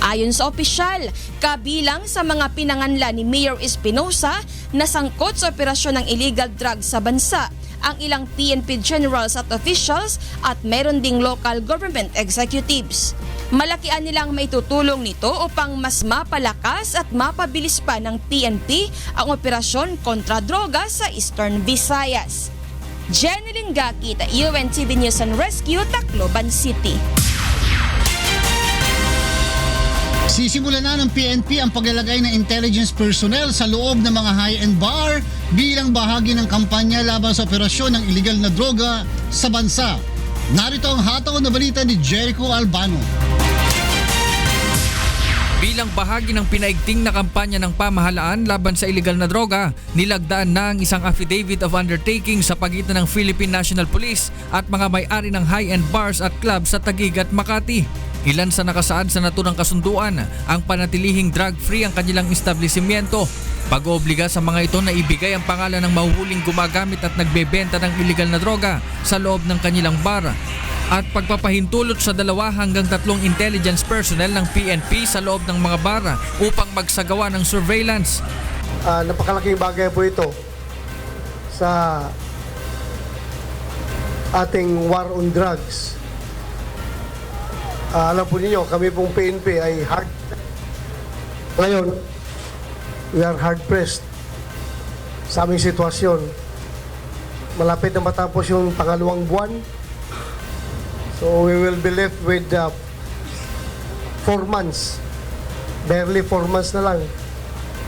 Speaker 23: Ayon sa opisyal, kabilang sa mga pinanganla ni Mayor Espinosa na sangkot sa operasyon ng illegal drugs sa bansa, ang ilang PNP generals at officials at meron ding local government executives. Malakian nilang maitutulong nito upang mas mapalakas at mapabilis pa ng PNP ang operasyon kontra droga sa Eastern Visayas. Jeneline Gakit, UNTV News and Rescue, Tacloban City.
Speaker 19: Sisimulan na ng PNP ang paglalagay ng intelligence personnel sa loob ng mga high-end bar bilang bahagi ng kampanya laban sa operasyon ng illegal na droga sa bansa. Narito ang hataw na balita ni Jericho Albano.
Speaker 9: Bilang bahagi ng pinaigting na kampanya ng pamahalaan laban sa illegal na droga, nilagdaan na ang isang affidavit of undertaking sa pagitan ng Philippine National Police at mga may-ari ng high-end bars at clubs sa Taguig at Makati. Ilan sa nakasaad sa naturang kasunduan ang panatilihing drug-free ang kanilang establishmento. Pag-oobliga sa mga ito na ibigay ang pangalan ng mahuhuling gumagamit at nagbebenta ng illegal na droga sa loob ng kanilang bar. At pagpapahintulot sa 2 hanggang 3 intelligence personnel ng PNP sa loob ng mga bara upang magsagawa ng surveillance.
Speaker 24: Napakalaking bagay po ito sa ating war on drugs. Alam po ninyo, kami pong PNP ay hard. Ngayon, we are hard pressed sa aming sitwasyon malapit na matapos yung pangalawang buwan. So we will be left with 4 months. Barely 4 months na lang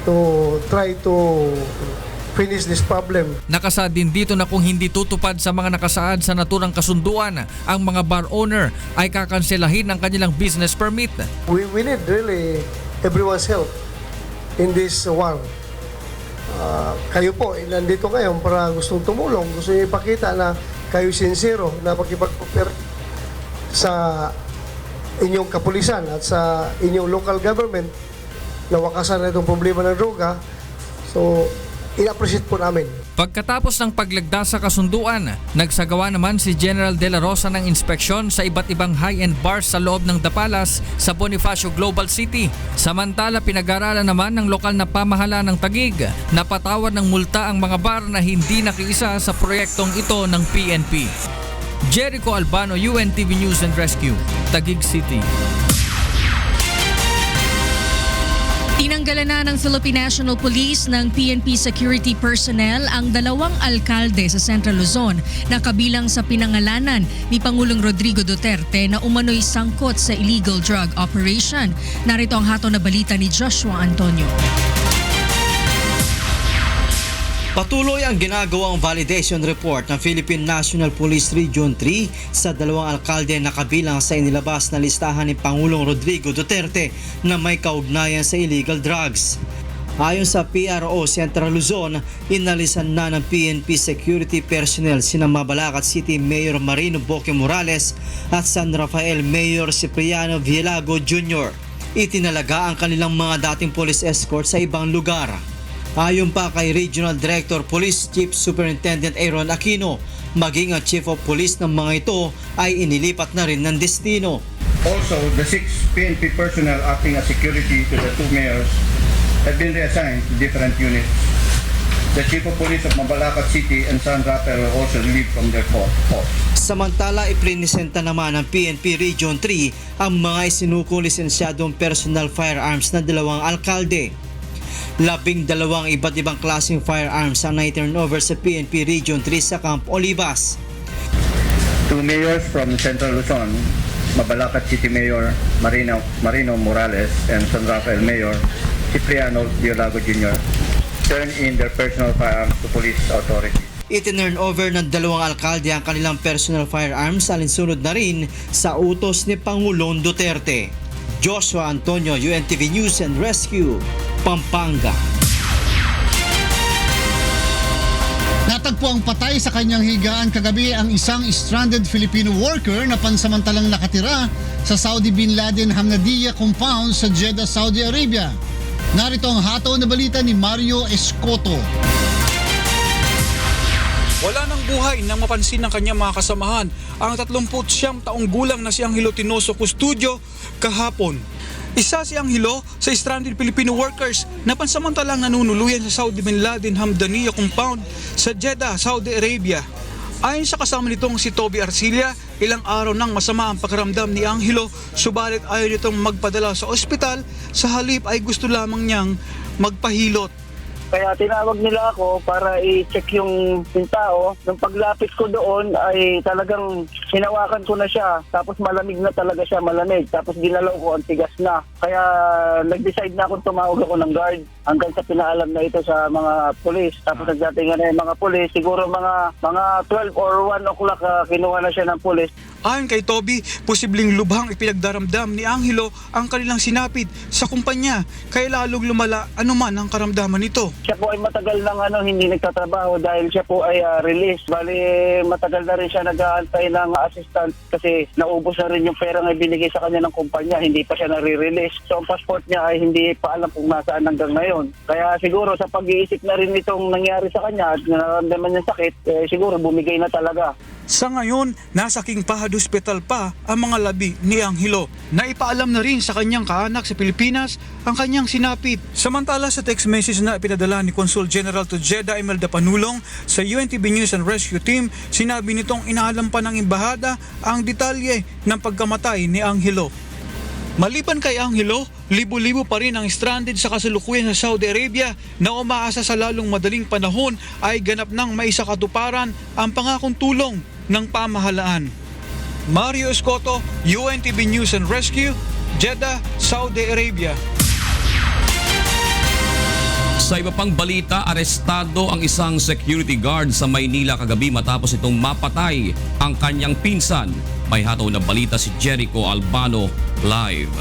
Speaker 24: to try to finish this problem.
Speaker 9: Nakasaad din dito na kung hindi tutupad sa mga nakasaad sa naturang kasunduan, ang mga bar owner ay kakanselahin ang kanilang business permit.
Speaker 24: We need really everyone's help in this war. Kayo po, nandito ngayon para gustong tumulong, gusto niyo ipakita na kayo sincero na pagkipag-cooperate sa inyong kapulisan at sa inyong local government na wakasan na itong problema ng droga. So, in-appreciate po namin.
Speaker 9: Pagkatapos ng paglagda sa kasunduan, nagsagawa naman si General De La Rosa ng inspeksyon sa iba't ibang high-end bars sa loob ng Dapalas sa Bonifacio Global City. Samantala, pinag-aralan naman ng lokal na pamahalaan ng Taguig na patawad ng multa ang mga bar na hindi nakiisa sa proyektong ito ng PNP. Jericho Albano, UNTV News and Rescue, Taguig City.
Speaker 21: Tinanggalan na ng Philippine National Police ng PNP security personnel ang 2 alkalde sa Central Luzon na kabilang sa pinangalanan ni Pangulong Rodrigo Duterte na umano'y sangkot sa illegal drug operation. Narito ang hatol na balita ni Joshua Antonio.
Speaker 12: Patuloy ang ginagawang validation report ng Philippine National Police Region 3 sa 2 alkalde na kabilang sa inilabas na listahan ni Pangulong Rodrigo Duterte na may kaugnayan sa illegal drugs. Ayon sa PRO Central Luzon, inalisan na ng PNP security personnel sina Mabalacat City Mayor Marino Boque Morales at San Rafael Mayor Cipriano Villago Jr. Itinalaga ang kanilang mga dating police escort sa ibang lugar. Ayon pa kay Regional Director Police Chief Superintendent Aaron Aquino, maging ang Chief of Police ng mga ito ay inilipat na rin ng destino.
Speaker 13: Also, the 6 PNP personnel acting as security to the 2 mayors have been reassigned to different units. The Chief of Police of Mabalacat City and San Rafael will also relieved from their post.
Speaker 12: Samantala, iprinisenta naman ng PNP Region 3 ang mga isinukong lisensyadong personal firearms na 2 alkalde. 12 iba't ibang klaseng firearms ang na-turnover sa PNP Region 3 sa Camp Olivas.
Speaker 13: 2 mayors from Central Luzon, Mabalacat City Mayor Marino Morales and San Rafael Mayor Cipriano Villago Jr. turned in their personal firearms to police authorities.
Speaker 12: Itinurn over ng 2 alkalde ang kanilang personal firearms alinsunod na rin sa utos ni Pangulong Duterte. Joshua Antonio, UNTV News and Rescue, Pampanga.
Speaker 19: Natagpo ang patay sa kanyang higaan kagabi ang isang stranded Filipino worker na pansamantalang nakatira sa Saudi Bin Laden Hamdaniya compound sa Jeddah, Saudi Arabia. Narito ang hataw na balita ni Mario Escoto.
Speaker 14: Wala ng buhay nang mapansin ng kanyang mga kasamahan ang 39 taong gulang na si Angelo Tinoso Custodio kahapon. Isa si Angelo sa stranded Filipino workers na pansamantalang nanunuluyan sa Saudi Bin Laden Hamdaniya compound sa Jeddah, Saudi Arabia. Ayon sa kasama nitong si Toby Arcilla, ilang araw nang masama ang pakiramdam ni Angelo, subalit ayaw nitong magpadala sa ospital, sa halip ay gusto lamang niyang magpahilot.
Speaker 15: Kaya tinawag nila ako para i-check yung tao. Nung paglapit ko doon ay talagang hinawakan ko na siya. Tapos malamig na talaga siya, malamig. Tapos ginalaw ko, ang tigas na. Kaya nag-decide na akong tumawag ako ng guard hanggang sa pinaalam na ito sa mga polis. Tapos nagdatingan na yung mga polis. Siguro mga 12 or 1 o'clock kinuha na siya ng polis.
Speaker 14: Ayon kay Toby, posibleng lubhang ipinagdaramdam ni Angelo ang kanilang sinapit sa kumpanya, kaya lalong lumala anuman ang karamdaman nito.
Speaker 15: Siya po ay matagal nang hindi nagtatrabaho dahil siya po ay release. Bali, matagal na rin siya nag-aantay ng assistant kasi naubos na rin yung pera na ibinigay sa kanya ng kumpanya. Hindi pa siya nare-release. So ang passport niya ay hindi pa alam kung nasaan hanggang ngayon. Kaya siguro sa pag-iisip na rin itong nangyari sa kanya at nararamdaman niya sakit, siguro bumigay na talaga.
Speaker 14: Sa ngayon, nasa King Fahd Hospital pa ang mga labi ni Angelo. Naipaalam na rin sa kanyang kaanak sa Pilipinas ang kanyang sinapit. Samantala sa text message na ipinadala ni Consul General to Jeddah Imelda Panulong sa UNTV News and Rescue Team, sinabi nitong inaalam pa ng embahada ang detalye ng pagkamatay ni Angelo. Maliban kay Angelo, libo-libo pa rin ang stranded sa kasalukuyan sa Saudi Arabia na umaasa sa lalong madaling panahon ay ganap nang maisakatuparan ang pangakong tulong ng pamahalaan. Mario Escoto, UNTV News and Rescue, Jeddah, Saudi Arabia.
Speaker 1: Sa iba pang balita, arestado ang isang security guard sa Maynila kagabi matapos itong mapatay ang kanyang pinsan. May hataw na balita si Jericho Albano live.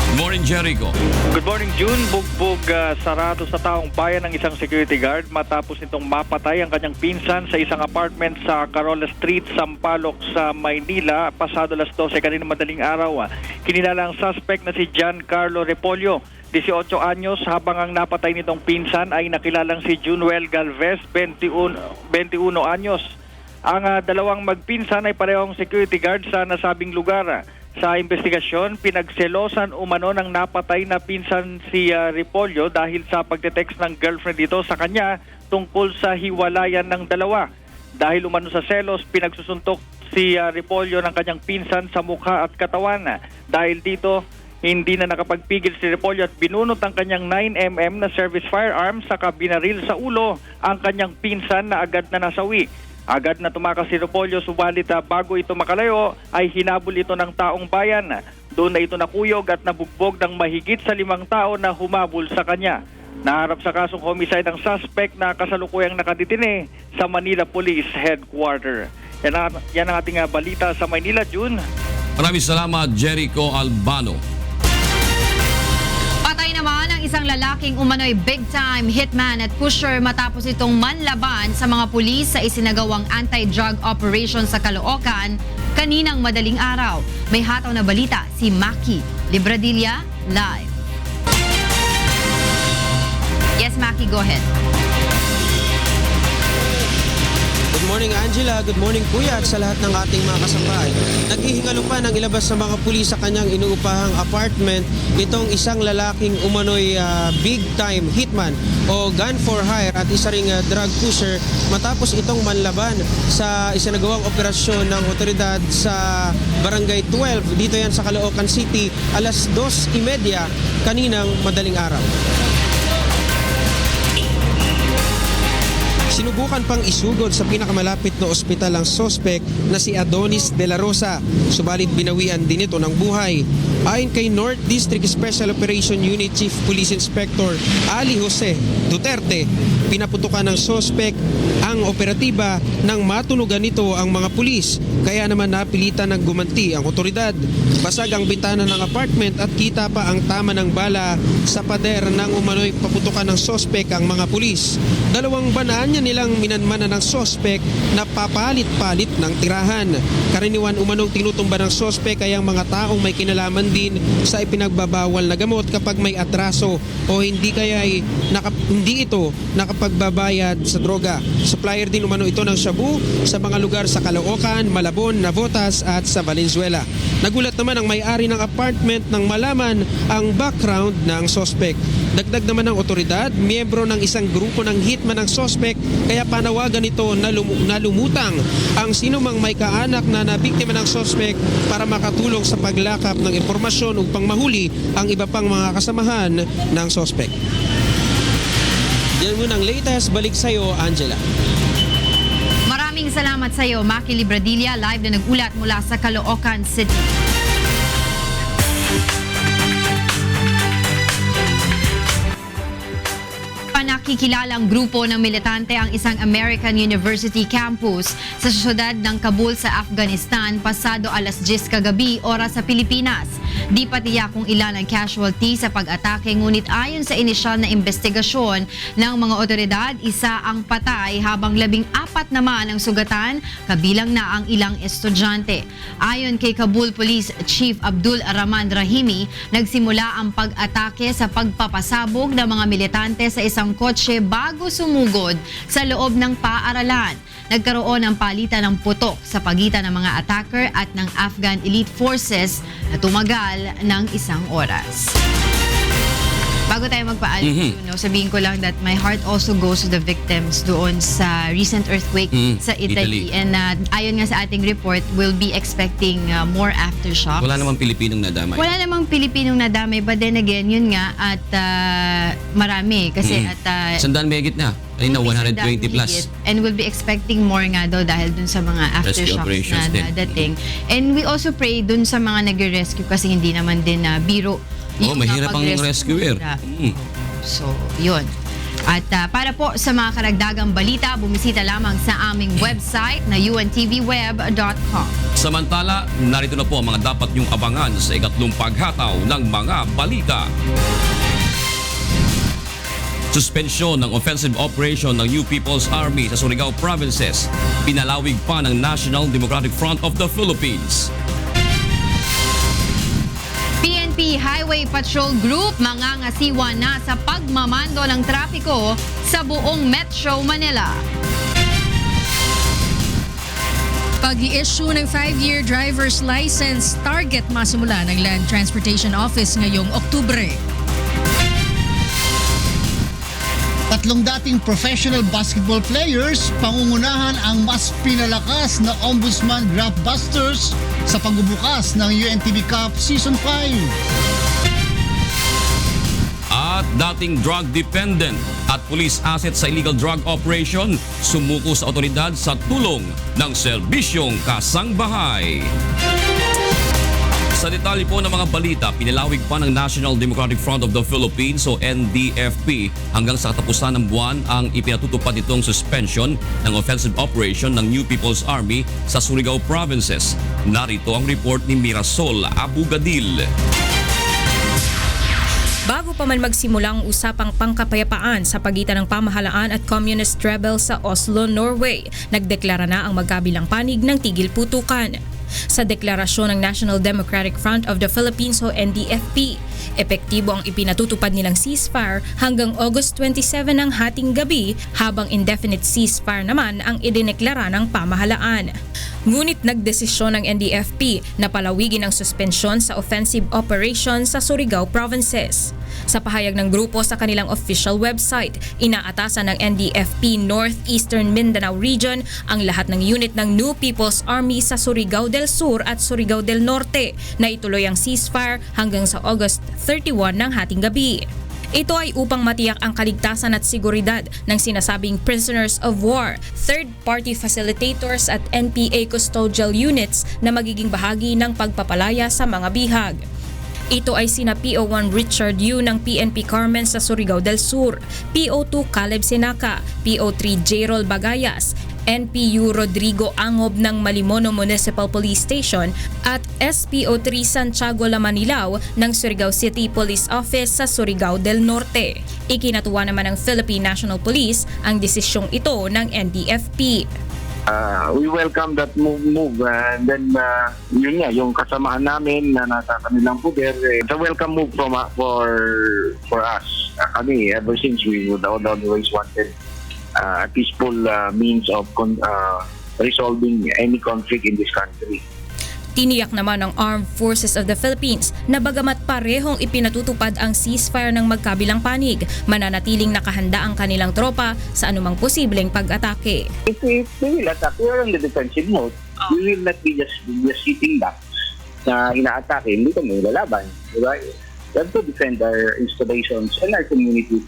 Speaker 1: Good morning, Jericho.
Speaker 16: Good morning, June. Bugbog sarado sa taong bayan ng isang security guard matapos nitong mapatay ang kanyang pinsan sa isang apartment sa Carola Street, Sampaloc sa Maynila pasado alas 12 kanina madaling araw. Kinilala ang suspect na si Giancarlo Repolyo, 18 anyos, habang ang napatay nitong pinsan ay nakilalang si Junuel Galvez, 21 anyos. Ang dalawang magpinsan ay parehong security guard sa nasabing lugar. Sa investigasyon, pinagselosan umano ng napatay na pinsan si Repolyo dahil sa pagte-text ng girlfriend dito sa kanya tungkol sa hiwalayan ng dalawa. Dahil umano sa selos, pinagsusuntok si Repolyo ng kanyang pinsan sa mukha at katawan. Dahil dito, hindi na nakapagpigil si Repolyo at binunot ang kanyang 9mm na service firearm saka binaril sa ulo ang kanyang pinsan na agad na nasawi. Agad na tumakas si Repolyo, subalit bago ito makalayo ay hinabol ito ng taong bayan. Doon na ito nakuyog at nabugbog ng mahigit sa 5 tao na humabol sa kanya. Naharap sa kasong homicide ang suspect na kasalukuyang nakadetine sa Manila Police Headquarters. Yan ang ating balita sa Manila, June.
Speaker 1: Maraming salamat, Jericho Albano.
Speaker 6: Patay naman ang isang lalaking umano'y big-time hitman at pusher matapos itong manlaban sa mga pulis sa isinagawang anti-drug operation sa Caloocan kaninang madaling araw. May hataw na balita si Maki Libradilla live. Yes, Maki, go ahead.
Speaker 17: Good morning, Angela. Good morning, Kuya, at sa lahat ng ating mga kasambahay. Naghihingalo pa ng ilabas sa mga pulis sa kanyang inuupahang apartment itong isang lalaking umano'y big-time hitman o gun for hire at isa ring drug pusher matapos itong manlaban sa isinagawang operasyon ng otoridad sa Barangay 12. Dito yan sa Caloocan City, alas 2:30 kaninang madaling araw. Sinubukan pang isugod sa pinakamalapit na ospital ang sospek na si Adonis De La Rosa, subalit binawian din ito ng buhay. Ayon kay North District Special Operation Unit Chief Police Inspector Ali Jose Duterte, pinaputukan ng sospek ang operatiba nang matunugan nito ang mga pulis, kaya naman napilitan ng gumanti ang otoridad. Basag ang bintana ng apartment at kita pa ang tama ng bala sa pader ng umano'y paputukan ng sospek ang mga pulis. Dalawang banaan niya nilang minanmanan ng sospek na papalit-palit ng tirahan. Karaniwan umanong tinutumba ng sospek ay ang mga taong may kinalaman din sa ipinagbabawal na gamot kapag may atraso o hindi kaya ay hindi ito nakapagbabayad sa droga. Supplier din umano ito ng shabu sa mga lugar sa Caloocan, Malabon, Navotas at sa Valenzuela. Nagulat naman ang may-ari ng apartment nang malaman ang background ng sospek. Dagdag naman ng otoridad, miyembro ng isang grupo ng hitman ng sospek, kaya panawagan ito na lumutang ang sinumang may kaanak na nabiktima ng sospek para makatulong sa paglakap ng impormasyon upang mahuli ang iba pang mga kasamahan ng sospek. Yan muna ang latest. Balik sa iyo, Angela.
Speaker 6: Maraming salamat sa iyo, Maki Libradilla, live na nag-ulat mula sa Caloocan City. Nakikilalang grupo ng militante ang isang American University campus sa siyudad ng Kabul sa Afghanistan pasado alas 10 kagabi oras sa Pilipinas. Di pa tiyak kung ilan ang casualty sa pag-atake, ngunit ayon sa inisyal na investigasyon ng mga otoridad, isa ang patay habang 14 naman ang sugatan, kabilang na ang ilang estudyante. Ayon kay Kabul Police Chief Abdul Rahman Rahimi, nagsimula ang pag-atake sa pagpapasabog ng mga militante sa isang kotse bago sumugod sa loob ng paaralan. Nagkaroon ng palitan ng putok sa pagitan ng mga attacker at ng Afghan Elite Forces na tumagal ng 1 oras. Bago tayo magpaalam, sabihin ko lang that my heart also goes to the victims doon sa recent earthquake sa Italy. And ayon nga sa ating report, we'll be expecting more aftershocks.
Speaker 1: Wala namang Pilipinong nadamay.
Speaker 6: Wala namang Pilipinong nadamay, but then again, yun nga, at marami. Kasi
Speaker 1: Sandaan megit na. Kanina 120 plus.
Speaker 6: And we'll be expecting more nga daw dahil dun sa mga aftershocks na dating. And we also pray dun sa mga nagre-rescue kasi hindi naman din biro.
Speaker 1: Mahirap ang rescuer.
Speaker 6: So, yun. At para po sa mga karagdagang balita, bumisita lamang sa aming website na untvweb.com.
Speaker 1: Samantala, narito na po ang mga dapat niyong abangan sa ikatlong paghataw ng mga balita. Suspensyon ng offensive operation ng New People's Army sa Surigao Provinces. Pinalawig pa ng National Democratic Front of the Philippines.
Speaker 6: PNP Highway Patrol Group mangangasiwa na sa pagmamando ng trapiko sa buong Metro Manila.
Speaker 21: Pag-i-issue ng 5-year driver's license, target masimula ng Land Transportation Office ngayong Oktubre.
Speaker 19: 3 dating professional basketball players pangungunahan ang mas pinalakas na Ombudsman Graph Busters sa pagbubukas ng UNTV Cup Season 5.
Speaker 1: At dating drug dependent at police asset sa illegal drug operation sumuko sa otoridad sa tulong ng serbisyong kasangbahay. Sa detalye po ng mga balita, pinalawig pa ng National Democratic Front of the Philippines o NDFP hanggang sa katapusan ng buwan ang ipinatutupad nitong suspension ng offensive operation ng New People's Army sa Surigao Provinces. Narito ang report ni Mirasol Abugadil.
Speaker 3: Bago pa man magsimula ang usapang pangkapayapaan sa pagitan ng pamahalaan at communist rebels sa Oslo, Norway, nagdeklara na ang magkabilang panig ng tigil putukan. Sa deklarasyon ng National Democratic Front of the Philippines o NDFP, epektibo ang ipinatutupad nilang ceasefire hanggang August 27 ng hating gabi habang indefinite ceasefire naman ang idineklara ng pamahalaan. Ngunit nagdesisyon ng NDFP na palawigin ang suspensyon sa offensive operation sa Surigao Provinces. Sa pahayag ng grupo sa kanilang official website, inaatasan ng NDFP Northeastern Mindanao Region ang lahat ng unit ng New People's Army sa Surigao del Sur at Surigao del Norte na ituloy ang ceasefire hanggang sa August 31 ng hating gabi. Ito ay upang matiyak ang kaligtasan at seguridad ng sinasabing prisoners of war, third-party facilitators at NPA custodial units na magiging bahagi ng pagpapalaya sa mga bihag. Ito ay sina PO1 Richard Yu ng PNP Carmen sa Surigao del Sur, PO2 Caleb Sinaca, PO3 Jerol Bagayas, NPU Rodrigo Angob ng Malimono Municipal Police Station at SPO3 Santiago Lamanilao ng Surigao City Police Office sa Surigao del Norte. Ikinatuwa naman ng Philippine National Police ang desisyong ito ng NDFP.
Speaker 5: We welcome that move and then yun nga, yung kasamahan namin na nasa kanilang poder, it's a welcome move for us. Kami, ever since we would always wanted a peaceful means of resolving any conflict in this country.
Speaker 3: Tiniyak naman ng Armed Forces of the Philippines na bagamat parehong ipinatutupad ang ceasefire ng magkabilang panig, mananatiling nakahanda ang kanilang tropa sa anumang posibleng pag-atake.
Speaker 5: If we will attack, we are on the defensive mode. We will not be just sitting back na inaatake, hindi kami lalaban. Diba? We have to defend our installations and our community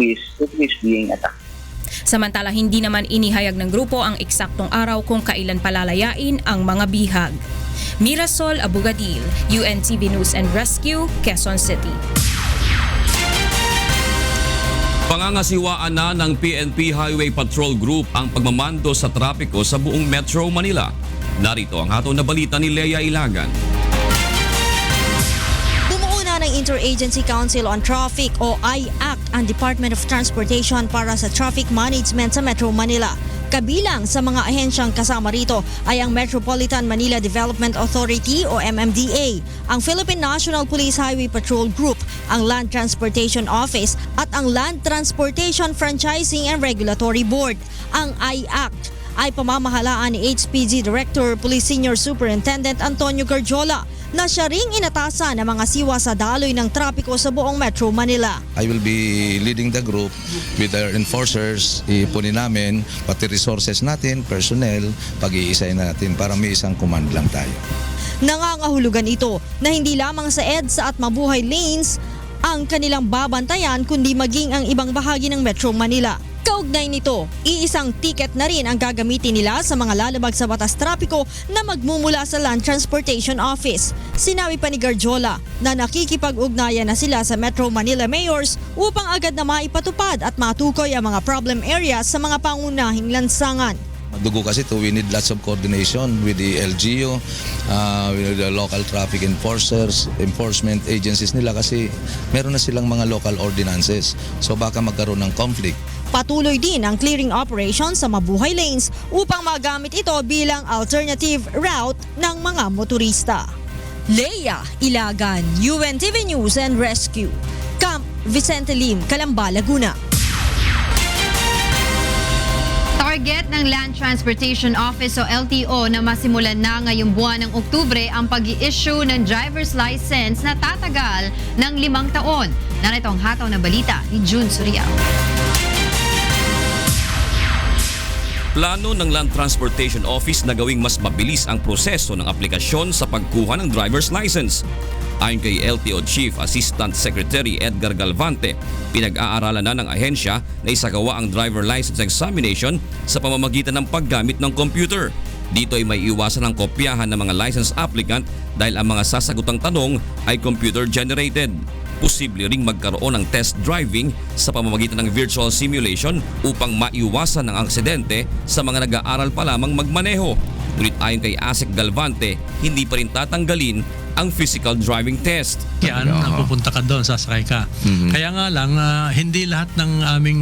Speaker 5: is being attacked.
Speaker 3: Samantala, hindi naman inihayag ng grupo ang eksaktong araw kung kailan palalayain ang mga bihag. Mirasol Abugadil, UNTV News and Rescue, Quezon City.
Speaker 1: Pangangasiwaan na ng PNP Highway Patrol Group ang pagmamando sa trapiko sa buong Metro Manila. Narito ang hatol na balita ni Lea Ilagan.
Speaker 18: Ng Interagency Council on Traffic o IACT ang Department of Transportation para sa traffic management sa Metro Manila. Kabilang sa mga ahensyang kasama rito ay ang Metropolitan Manila Development Authority o MMDA, ang Philippine National Police Highway Patrol Group, ang Land Transportation Office at ang Land Transportation Franchising and Regulatory Board. Ang IACT ay pamamahalaan ni HPG Director Police Senior Superintendent Antonio Garjola na siya ring inatasan ng mga siwa sa daloy ng trapiko sa buong Metro Manila.
Speaker 4: I will be leading the group with our enforcers. Ipunin namin pati resources natin, personnel, pag-iisay natin para may isang command lang tayo.
Speaker 18: Nangangahulugan ito na hindi lamang sa EDSA at Mabuhay Lanes ang kanilang babantayan kundi maging ang ibang bahagi ng Metro Manila. Kaugnay nito, iisang ticket na rin ang gagamitin nila sa mga lalabag sa batas trapiko na magmumula sa Land Transportation Office. Sinabi pa ni Garjola na nakikipag-ugnayan na sila sa Metro Manila mayors upang agad na maipatupad at matukoy ang mga problem areas sa mga pangunahing lansangan.
Speaker 4: Dugo kasi to, we need lots of coordination with the LGU, with the local traffic enforcers, enforcement agencies nila kasi meron na silang mga local ordinances. So baka magkaroon ng conflict.
Speaker 18: Patuloy din ang clearing operation sa Mabuhay Lanes upang magamit ito bilang alternative route ng mga motorista. Leia Ilagan, UNTV News and Rescue. Camp Vicente Lim, Calamba, Laguna.
Speaker 6: Target ng Land Transportation Office o LTO na masimulan na ngayong buwan ng Oktubre ang pag-i-issue ng driver's license na tatagal ng 5 taon. Narito ang hataw na balita ni June Suriao.
Speaker 1: Plano ng Land Transportation Office na gawing mas mabilis ang proseso ng aplikasyon sa pagkuha ng driver's license. Ayon kay LTO Chief Assistant Secretary Edgar Galvante, pinag-aaralan na ng ahensya na isagawa ang driver license examination sa pamamagitan ng paggamit ng computer. Dito ay may iwasan ang kopyahan ng mga license applicant dahil ang mga sasagutang tanong ay computer-generated. Posible ring magkaroon ng test driving sa pamamagitan ng virtual simulation upang maiwasan ang aksidente sa mga nag-aaral pa lamang magmaneho. Ngunit ayon kay Asek Galvante, hindi pa rin tatanggalin ang physical driving test.
Speaker 7: Yan, pupunta ka doon, sasakay ka. Kaya nga lang, hindi lahat ng aming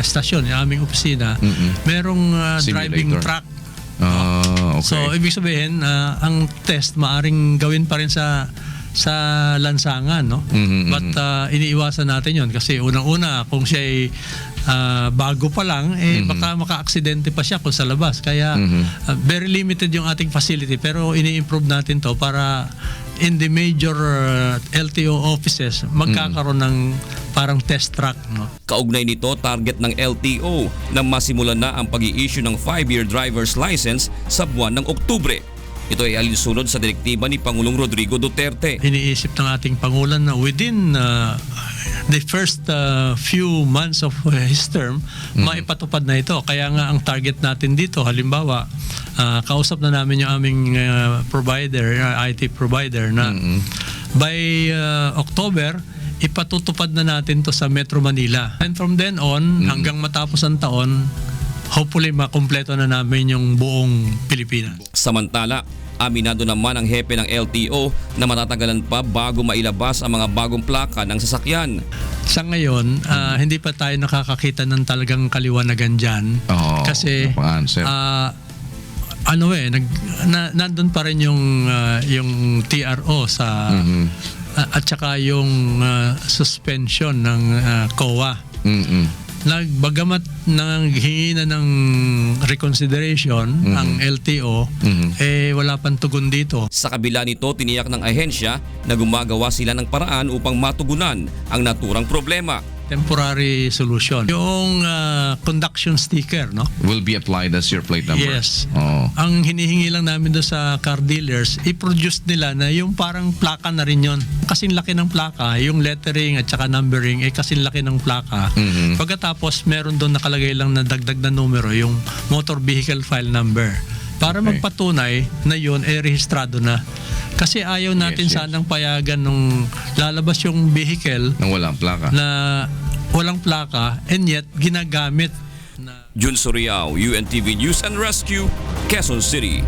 Speaker 7: stasyon, yung aming opisina, merong driving track.
Speaker 4: Okay.
Speaker 7: So, ibig sabihin, ang test maaring gawin pa rin sa lansangan, no? But iniiwasan natin yon kasi unang-una kung siya ay bago pa lang, baka maka-aksidente pa siya kung sa labas. Kaya very limited yung ating facility pero ini-improve natin to para in the major LTO offices magkakaroon ng parang test track, no?
Speaker 1: Kaugnay nito, target ng LTO na masimulan na ang pag-i-issue ng 5-year driver's license sa buwan ng Oktubre. Ito ay alinsunod sa direktiba ni Pangulong Rodrigo Duterte.
Speaker 7: Iniisip ng ating Pangulo na within the first few months of his term, maipatupad na ito. Kaya nga ang target natin dito, halimbawa, kausap na namin yung aming provider, IT provider na by October, ipatutupad na natin to sa Metro Manila. And from then on, hanggang matapos ang taon, hopefully makumpleto na namin yung buong Pilipinas.
Speaker 1: Samantala, aminado naman ang hepe ng LTO na matatagalan pa bago mailabas ang mga bagong plaka ng sasakyan.
Speaker 7: Sa ngayon, hindi pa tayo nakakakita ng talagang kaliwanagan dyan. Kasi nandun pa rin yung TRO sa at saka yung suspension ng COA. Bagamat nanghingi na ng reconsideration ang LTO, wala pang tugon dito.
Speaker 1: Sa kabila nito, tiniyak ng ahensya na gumagawa sila ng paraan upang matugunan ang naturang problema.
Speaker 7: Temporary solution. Yung conduction sticker, no?
Speaker 11: Will be applied as your plate number.
Speaker 7: Yes. Ang hinihingi lang namin doon sa car dealers, i-produce nila na yung parang plaka na rin yun. Kasing laki ng plaka, yung lettering at saka numbering, kasing laki ng plaka. Pagkatapos, meron doon nakalagay lang na dagdag na numero, yung motor vehicle file number. Para magpatunay na yun, rehistrado na. Kasi ayaw natin sanang payagan nung lalabas yung vehicle
Speaker 11: nang walang plaka.
Speaker 7: Na walang plaka and yet ginagamit.
Speaker 1: Jun Suriao, UNTV News and Rescue, Quezon City.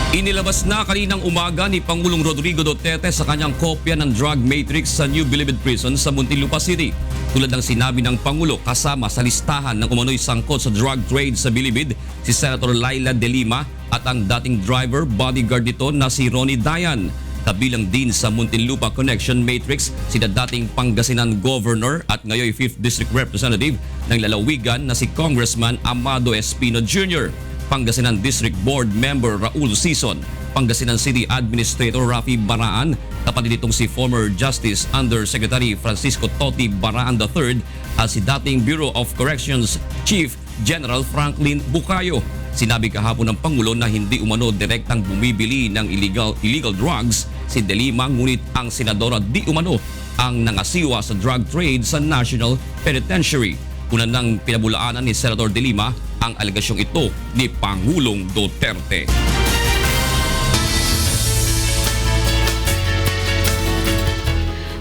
Speaker 1: Inilabas na kaninang umaga ni Pangulong Rodrigo Duterte sa kanyang kopya ng drug matrix sa New Bilibid Prison sa Muntinlupa City. Tulad ng sinabi ng Pangulo, kasama sa listahan ng umano'y sangkot sa drug trade sa Bilibid si Senator Laila De Lima at ang dating driver bodyguard nito na si Ronnie Dayan. Kabilang din sa Muntinlupa Connection Matrix si dating Pangasinan Governor at ngayon 5th District Representative ng Lalawigan na si Congressman Amado Espino Jr., Pangasinan District Board Member Raul Sison, Pangasinan City Administrator Rafi Baraan, kapatid nitong si former Justice Undersecretary Francisco Toti Baraan III at si dating Bureau of Corrections Chief General Franklin Bucayo. Sinabi kahapon ng Pangulo na hindi umano direktang bumibili ng illegal drugs si De Lima, ngunit ang senadora di umano ang nangasiwa sa drug trade sa National Penitentiary. Una nang pinabulaanan ni Senator De Lima ang alegasyong ito ni Pangulong Duterte.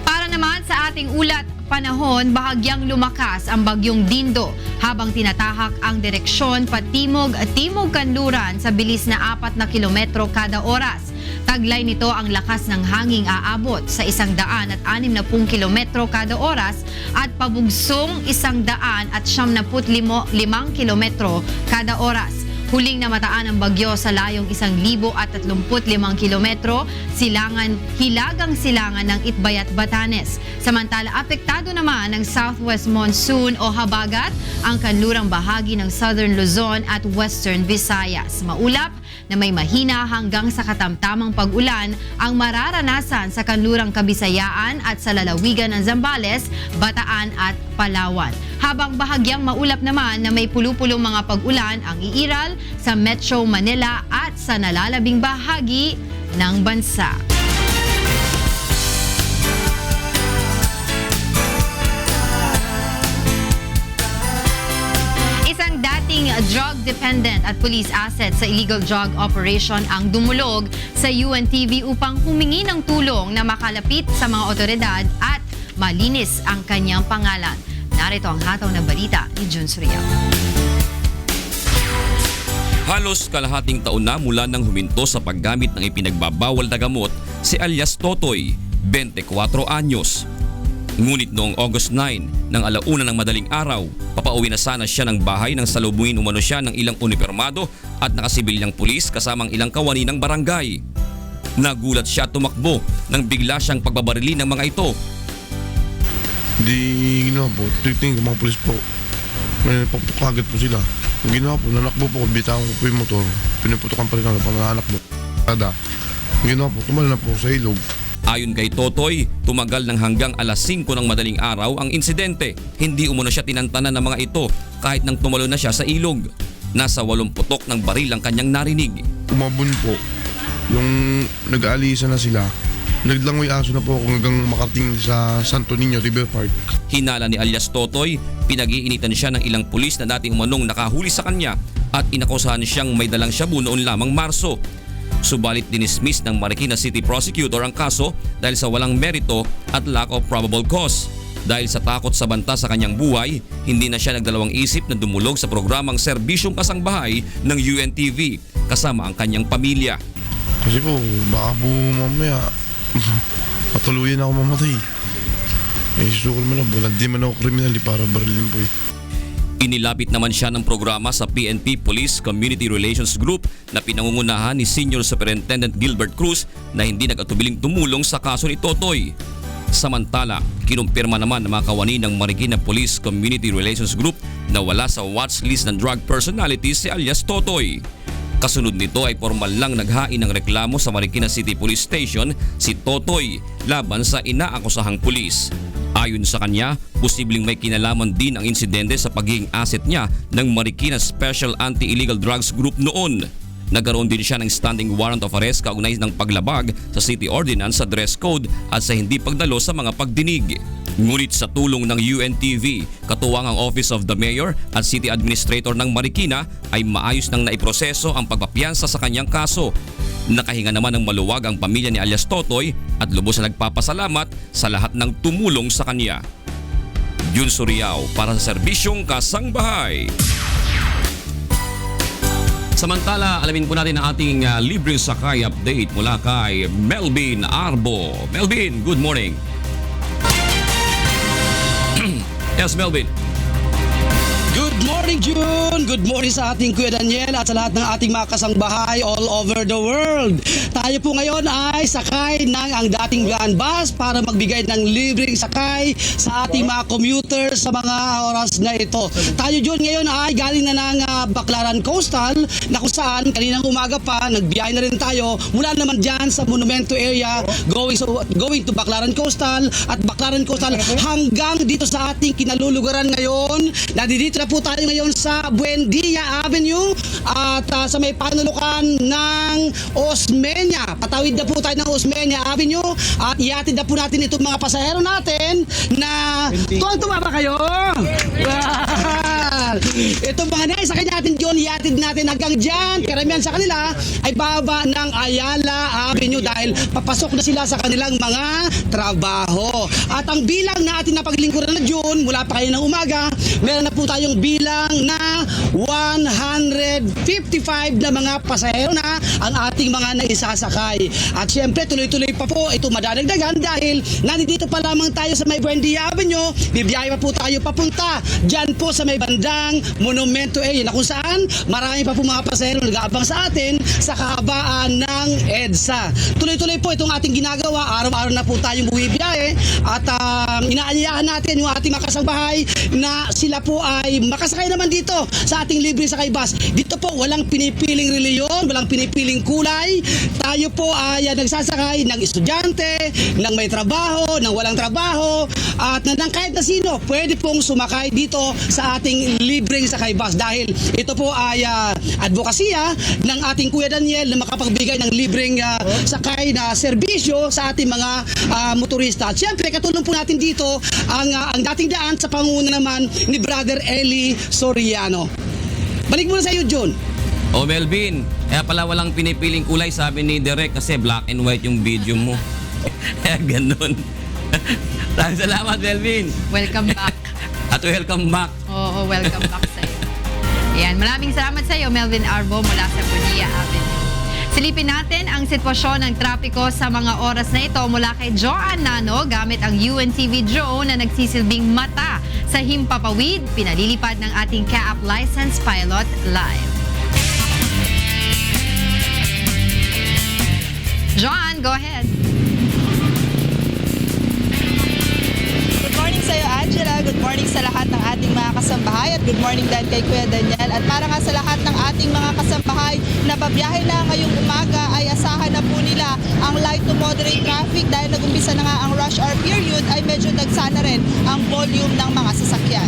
Speaker 6: Para naman sa ating ulat panahon, bahagyang lumakas ang bagyong Dindo habang tinatahak ang direksyon patimog-timog kanluran sa bilis na 4 na kilometro kada oras. Taglay nito ang lakas ng hanging aabot sa 160 kilometro kada oras at pabugsong 195 kilometro kada oras. Huling namataan ang bagyo sa layong 1,035 kilometro, hilagang silangan ng Itbayat, Batanes. Samantala, apektado naman ng southwest monsoon o habagat ang kanlurang bahagi ng southern Luzon at western Visayas. Maulap na may mahina hanggang sa katamtamang pag-ulan ang mararanasan sa kanlurang Kabisayaan at sa lalawigan ng Zambales, Bataan at Palawan. Habang bahagyang maulap naman na may pulu-pulong mga pag-ulan ang iiral sa Metro Manila at sa nalalabing bahagi ng bansa. Isang dating drug dependent at police asset sa illegal drug operation ang dumulog sa UNTV upang humingi ng tulong na makalapit sa mga otoridad at malinis ang kanyang pangalan. Narito ang hataw na balita ni Jun Suriao.
Speaker 1: Halos kalahating taon na mula nang huminto sa paggamit ng ipinagbabawal na gamot si alias Totoy, 24 anyos. Ngunit noong August 9 ng 1:00 ng madaling araw, papauwi na sana siya ng bahay nang salubungin umano siya ng ilang unipermado at nakasibilyang pulis kasamang ilang kawani ng barangay. Nagulat siya at tumakbo nang bigla siyang pagbabarili ng mga ito.
Speaker 2: Hindi ginawa po, titingin ko mga pulis po. May papukagat po sila. Ang ginawa po, nanakbo po, bitawan ko po yung motor. Piniputukan pa rin ako, panganak po. Ang ginawa po, tumala na po sa ilog.
Speaker 1: Ayon kay Totoy, tumagal ng hanggang 5:00 ng madaling araw ang insidente. Hindi umano siya tinantanan ng mga ito kahit nang tumalo na siya sa ilog. Nasa 8 putok ng baril ang kanyang narinig.
Speaker 2: Umabon po, yung nag-aalisa na sila. Naglangoy aso na po ako hanggang makarating sa Santo Niño River Park.
Speaker 1: Hinala ni alias Totoy, pinag-iinitan siya ng ilang pulis na dating umanong nakahuli sa kanya at inakusahan siyang may dalang shabu noon lamang Marso. Subalit dinismiss ng Marikina City Prosecutor ang kaso dahil sa walang merito at lack of probable cause. Dahil sa takot sa banta sa kanyang buhay, hindi na siya nagdalawang isip na dumulog sa programang Serbisyong Kasangbahay ng UNTV kasama ang kanyang pamilya.
Speaker 2: Kasi po, baka po mamaya patuluyan ako mamatay. Susukol mo na po, hindi man ako kriminal para barilin po .
Speaker 1: Inilapit naman siya ng programa sa PNP Police Community Relations Group na pinangungunahan ni Senior Superintendent Gilbert Cruz na hindi nag-atubiling tumulong sa kaso ni Totoy. Samantala, kinumpirma naman ng mga kawani ng Marikina Police Community Relations Group na wala sa watch list ng drug personalities si alias Totoy. Kasunod nito ay formal lang naghain ng reklamo sa Marikina City Police Station si Totoy laban sa inaakusahang pulis. Ayon sa kanya, posibleng may kinalaman din ang insidente sa pagiging asset niya ng Marikina Special Anti-Illegal Drugs Group noon. Nagkaroon din siya ng standing warrant of arrest kaugnay ng paglabag sa city ordinance sa dress code at sa hindi pagdalo sa mga pagdinig. Ngunit sa tulong ng UNTV, katuwang ang Office of the Mayor at City Administrator ng Marikina ay maayos nang naiproseso ang pagpapiyansa sa kanyang kaso. Nakahinga naman ng maluwag ang pamilya ni alias Totoy at lubos na nagpapasalamat sa lahat ng tumulong sa kanya. Jun Suriao para sa Serbisyong Kasangbahay. Samantala, alamin po natin ang ating libreng sakay update mula kay Melvin Arbo. Melvin, good morning. Yes, Melvin.
Speaker 8: Good morning, June! Good morning sa ating Kuya Daniel at sa lahat ng ating mga kasangbahay all over the world. Tayo po ngayon ay sakay ng ang dating Gaan Bus para magbigay ng libreng sakay sa ating mga commuters sa mga oras na ito. Tayo, June, ngayon ay galing na ng Baclaran Coastal na kung saan kaninang umaga pa nagbiyahe na rin tayo mula naman dyan sa Monumento area going to Baclaran Coastal at Baclaran Coastal hanggang dito sa ating kinalulugaran ngayon. Nandito na po tayo ngayon sa Buendia Avenue at sa may panulukan ng Osmeña. Patawid na po tayo ng Osmeña Avenue at ihatid na po natin itong mga pasahero natin na tuwang-tuwa ba kayo? Itong mga naisakay natin yun, ihatid natin hanggang dyan. Karamihan sa kanila ay baba ng Ayala Avenue dahil papasok na sila sa kanilang mga trabaho. At ang bilang na ating napaglingkuran na June, mula pa kayo ng umaga, meron na po tayong bilang na 155 na mga pasahero na ang ating mga naisasakay. At syempre, tuloy-tuloy pa po ito madadagdagan dahil nandito pa lamang tayo sa may Buendia Avenue, bibiyahe pa po tayo papunta dyan po sa may bandang Monumento area na kung saan marami pa po mga pasahero nag-aabang sa atin sa kahabaan ng EDSA. Tuloy-tuloy po itong ating ginagawa, araw-araw na po tayong buwibiyahe at inaanyayahan natin yung ating makasangbahay na sila po ay makasakay naman dito sa ating libre sakay bus. Dito po walang pinipiling reliyon, walang pinipiling kulay. Tayo po ay nagsasakay ng estudyante, ng may trabaho, ng walang trabaho at ng kahit na sino pwede pong sumakay dito sa ating libreng sakay bus dahil ito po ay advokasya ng ating Kuya Daniel na makapagbigay ng libreng sakay na serbisyo sa ating mga motorista. At syempre katulong po natin dito ang dating daan sa pangunguna naman ni Brother Eli Soriano. Balik muna sa iyo, John.
Speaker 1: O Melvin, kaya pala walang pinipiling kulay sabi ni Derek kasi black and white yung video mo. Kaya ganun. Salamat, Melvin.
Speaker 6: Welcome back.
Speaker 1: At welcome back.
Speaker 6: Oo, welcome back sa'yo. Ayan, maraming salamat sa'yo, Melvin Arbo mula sa Buendia Avenue. Silipin natin ang sitwasyon ng trapiko sa mga oras na ito mula kay Joanne Nano gamit ang UNTV drone na nagsisilbing mata sa himpapawid, pinalilipad ng ating CAAP licensed pilot live. Joanne, go ahead.
Speaker 10: Good morning sa iyo, Angela. Good morning sa lahat ng ating mga kasambahay at good morning din kay Kuya Daniel. At para nga sa lahat ng ating mga kasambahay na babiyahe na ngayong umaga ay asahan na po nila ang light to moderate traffic dahil nag-umpisa na nga ang rush hour period ay medyo nagsana rin ang volume ng mga sasakyan.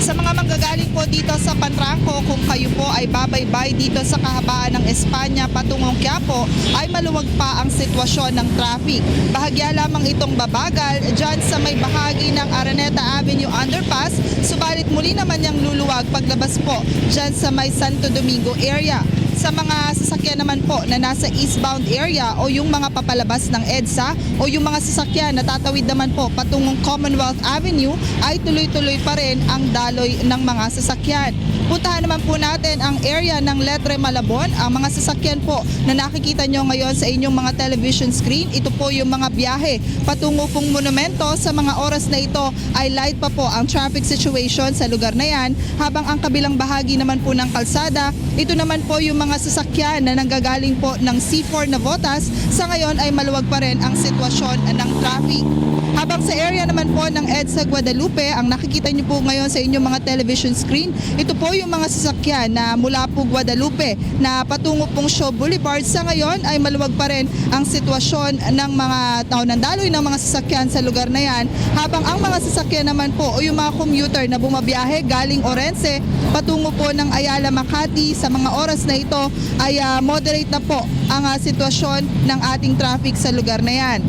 Speaker 10: Sa mga manggagaling po dito sa Panranco, kung kayo po ay babaybay dito sa kahabaan ng Espanya patungong Quiapo, ay maluwag pa ang sitwasyon ng traffic. Bahagya lamang itong babagal dyan sa may bahagi ng Araneta Avenue Underpass, subalit muli naman niyang luluwag paglabas po dyan sa may Santo Domingo area. Sa mga sasakyan naman po na nasa eastbound area o yung mga papalabas ng EDSA o yung mga sasakyan na tatawid naman po patungong Commonwealth Avenue ay tuloy-tuloy pa rin ang daloy ng mga sasakyan. Puntahan naman po natin ang area ng Letre Malabon. Ang mga sasakyan po na nakikita nyo ngayon sa inyong mga television screen, ito po yung mga biyahe patungo pong monumento. Sa mga oras na ito ay light pa po ang traffic situation sa lugar na yan, habang ang kabilang bahagi naman po ng kalsada, ito naman po yung mga sasakyan na nanggagaling po ng C4 Navotas, sa ngayon ay maluwag pa rin ang sitwasyon ng traffic. Habang sa area naman po ng EDSA Guadalupe, ang nakikita niyo po ngayon sa inyong mga television screen, ito po yung mga sasakyan na mula po Guadalupe na patungo pong Shaw Boulevard. Sa ngayon ay maluwag pa rin ang sitwasyon ng mga tao ng daloy ng mga sasakyan sa lugar na yan, habang ang mga sasakyan naman po o yung mga commuter na bumabiyahe galing Orense patungo po ng Ayala Makati, sa mga oras na ito ay moderate na po ang sitwasyon ng ating traffic sa lugar na yan.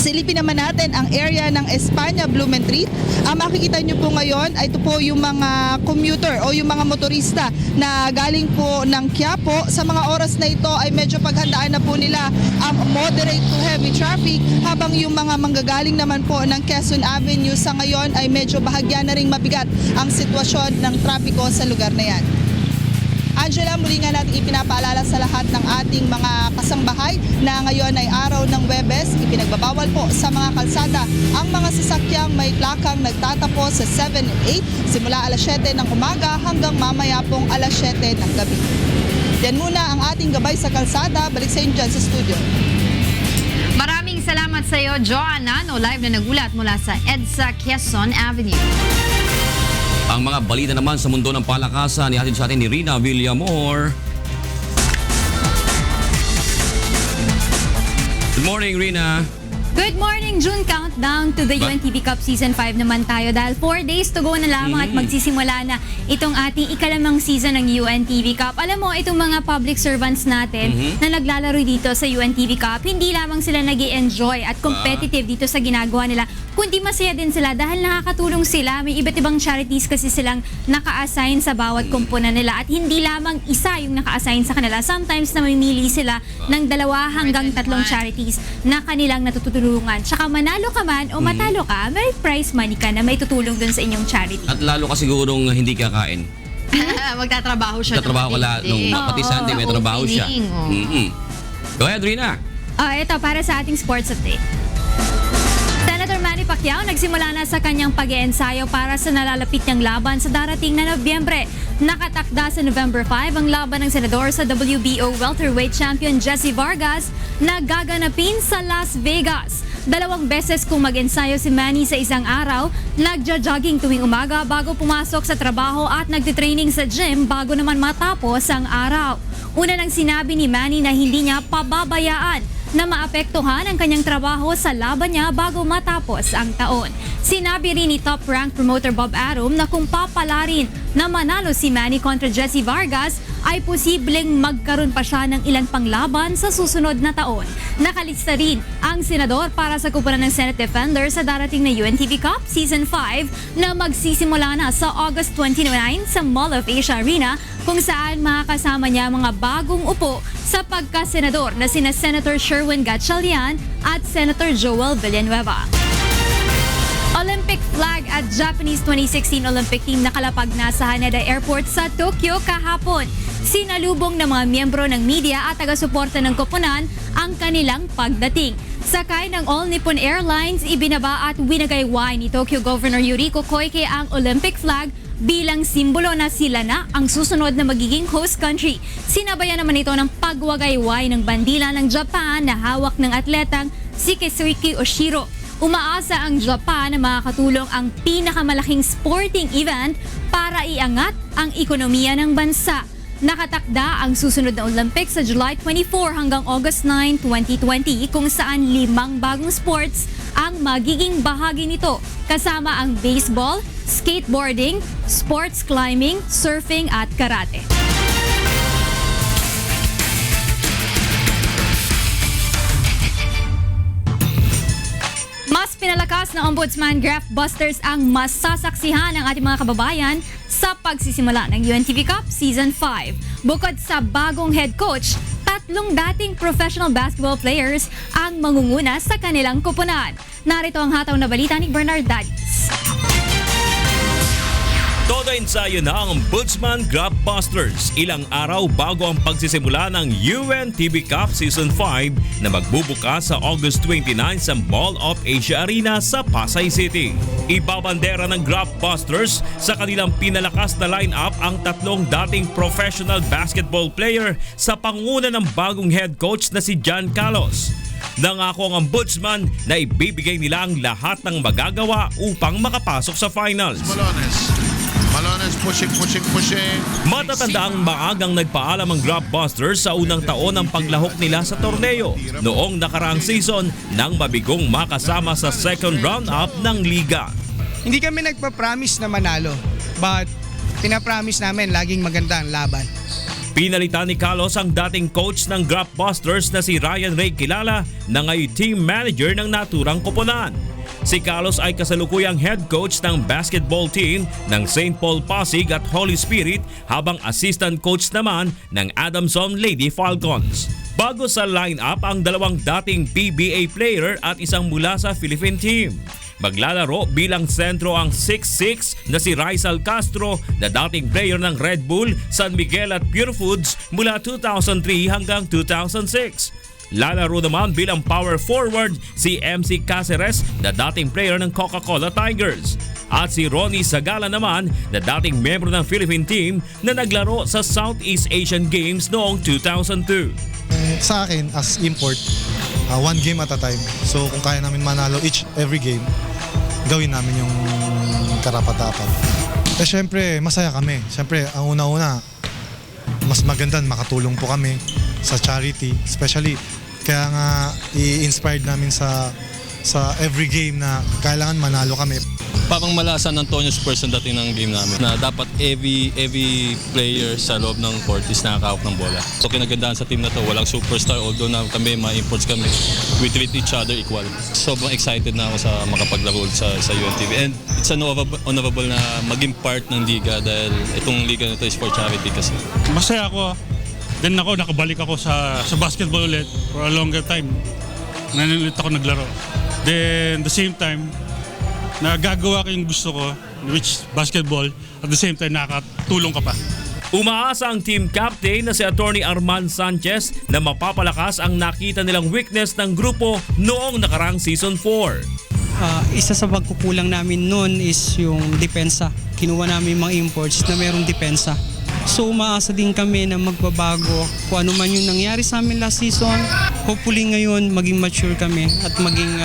Speaker 10: Silipin naman natin ang area ng Espanya Blumentritt. Ang makikita nyo po ngayon ay ito po yung mga commuter o yung mga motorista na galing po ng Quiapo. Sa mga oras na ito ay medyo paghandaan na po nila ang moderate to heavy traffic, habang yung mga manggagaling naman po ng Quezon Avenue sa ngayon ay medyo bahagya na ring mabigat ang sitwasyon ng trapiko sa lugar na yan. Angela, muli nga natin ipinapaalala sa lahat ng ating mga kasambahay na ngayon ay araw ng Huwebes. Ipinagbabawal po sa mga kalsada ang mga sasakyang may plakang nagtatapos sa 7 and 8 simula alas 7 ng umaga hanggang mamaya pong alas 7 ng gabi. Yan muna ang ating gabay sa kalsada. Balik sa inyo dyan sa studio.
Speaker 6: Maraming salamat sa iyo, Joanna, live na nagulat mula sa EDSA Quezon Avenue.
Speaker 1: Ang mga balita naman sa mundo ng palakasan, ihatid sa atin ni Rina Villamor. Good morning, Rina.
Speaker 20: Good morning, June. Countdown to the UNTV Cup Season 5 naman tayo dahil 4 days to go na lamang at magsisimula na itong ating ikalamang season ng UNTV Cup. Alam mo, itong mga public servants natin na naglalaro dito sa UNTV Cup, hindi lamang sila nag-i-enjoy at competitive dito sa ginagawa nila, kundi masaya din sila dahil nakakatulong sila. May iba't ibang charities kasi silang naka-assign sa bawat komponan nila at hindi lamang isa yung naka-assign sa kanila. Sometimes namimili sila ng 2 hanggang 3 charities na kanilang natutulungan. Tsaka manalo ka man o matalo ka, may prize money ka na may tutulong dun sa inyong charity.
Speaker 1: At lalo ka sigurong hindi kakain.
Speaker 6: Magtatrabaho siya.
Speaker 1: Nung pati Sunday may trabaho siya. Go ahead, Rina.
Speaker 20: Ito para sa ating sports update. Senator Manny Pacquiao nagsimula na sa kanyang pag-iensayo para sa nalalapit niyang laban sa darating na Nobyembre. Nakatakda sa November 5 ang laban ng senador sa WBO welterweight champion Jesse Vargas na gaganapin sa Las Vegas. 2 beses kung mag-ensayo si Manny sa isang araw, nagja-jogging tuwing umaga bago pumasok sa trabaho at nagtitraining sa gym bago naman matapos ang araw. Una nang sinabi ni Manny na hindi niya pababayaan na maapektuhan ang kanyang trabaho sa laban niya bago matapos ang taon. Sinabi rin ni top rank promoter Bob Arum na kung papalarin na manalo si Manny kontra Jesse Vargas ay posibleng magkaroon pa siya ng ilan pang laban sa susunod na taon. Nakalista rin ang senador para sa kupunan ng Senate Defender sa darating na UNTV Cup Season 5 na magsisimula na sa August 29 sa Mall of Asia Arena kung saan makakasama niya mga bagong upo sa pagkasenador na sina Senator Sherwin Gatchalian at Senator Joel Villanueva. Olympic flag at Japanese 2016 Olympic team nakalapag na sa Haneda Airport sa Tokyo kahapon. Sinalubong ng mga miyembro ng media at taga-suporta ng koponan ang kanilang pagdating. Sakay ng All Nippon Airlines, ibinaba at winagayway ni Tokyo Governor Yuriko Koike ang Olympic flag bilang simbolo na sila na ang susunod na magiging host country. Sinabayan naman ito ng pagwagayway ng bandila ng Japan na hawak ng atletang si Keisuke Oshiro. Umaasa ang Japan na makakatulong ang pinakamalaking sporting event para iangat ang ekonomiya ng bansa. Nakatakda ang susunod na Olympics sa July 24 hanggang August 9, 2020 kung saan 5 bagong sports ang magiging bahagi nito kasama ang baseball, skateboarding, sports climbing, surfing at karate. Mas pinalakas ng Ombudsman Graft Busters ang masasaksihan ng ating mga kababayan sa pagsisimula ng UNTV Cup Season 5. Bukod sa bagong head coach, 3 dating professional basketball players ang mangunguna sa kanilang koponan. Narito ang hataw na balita ni Bernard Dadis.
Speaker 22: Todo ensayo na ang Ombudsman Graft Busters ilang araw bago ang pagsisimula ng UNTV Cup Season 5 na magbubukas sa August 29 sa Mall of Asia Arena sa Pasay City. Ibabandera ng Graft Busters sa kanilang pinalakas na line-up ang 3 dating professional basketball player sa panguna ng bagong head coach na si John Carlos. Nangako ang Ombudsman na ibibigay nila ang lahat ng magagawa upang makapasok sa finals.
Speaker 2: Malones, pushing.
Speaker 22: Matatanda ang maagang nagpaalam ang Graft Busters sa unang taon ng paglahok nila sa torneo noong nakaraang season nang mabigong makasama sa second round-up ng liga.
Speaker 23: Hindi kami nagpa-promise na manalo, but pinapromise namin laging maganda ang laban.
Speaker 22: Pinalitan ni Carlos ang dating coach ng Graft Busters na si Ryan Ray Kilala na ngayon team manager ng naturang koponan. Si Carlos ay kasalukuyang head coach ng basketball team ng St. Paul Pasig at Holy Spirit habang assistant coach naman ng Adamson Lady Falcons. Bago sa line-up ang 2 dating PBA player at isang mula sa Philippine team. Maglalaro bilang sentro ang 6'6" na si Rizal Castro na dating player ng Red Bull, San Miguel at Pure Foods mula 2003 hanggang 2006. Lalaro naman bilang power forward si MC Caceres na dating player ng Coca-Cola Tigers. At si Ronnie Sagala naman na dating membro ng Philippine team na naglaro sa Southeast Asian Games noong 2002.
Speaker 9: Sa akin, as import, one game at a time. So kung kaya namin manalo every game, gawin namin yung karapat-dapat. Syempre, masaya kami. Syempre, ang una-una, mas maganda makatulong po kami sa charity. Especially, kaya nga i-inspired namin sa every game na kailangan manalo kami.
Speaker 12: Parang malasan ng Antonio Spurs ang dating ng game namin na dapat every player sa loob ng court is nakakahawak ng bola. So kinagandaan sa team na to, walang superstar, although na kami, mga imports kami, we treat each other equal. Sobrang excited na ako sa makapaglaro sa UNTV, and it's honorable na maging part ng liga dahil itong liga na to is for charity kasi.
Speaker 13: Masaya ako. Then nakabalik ako sa basketball ulit for a longer time. Ngayon ulit ako naglaro. Then the same time, nagagawa ko yung gusto ko, which basketball, at the same time nakatulong ka pa.
Speaker 22: Umaasa ang team captain na si Attorney Arman Sanchez na mapapalakas ang nakita nilang weakness ng grupo noong nakarang season 4.
Speaker 24: Isa sa pagkukulang namin noon is yung depensa. Kinuha namin mga imports na mayroong depensa. So umaasa din kami na magbabago kung ano man yung nangyari sa amin last season. Hopefully ngayon maging mature kami at maging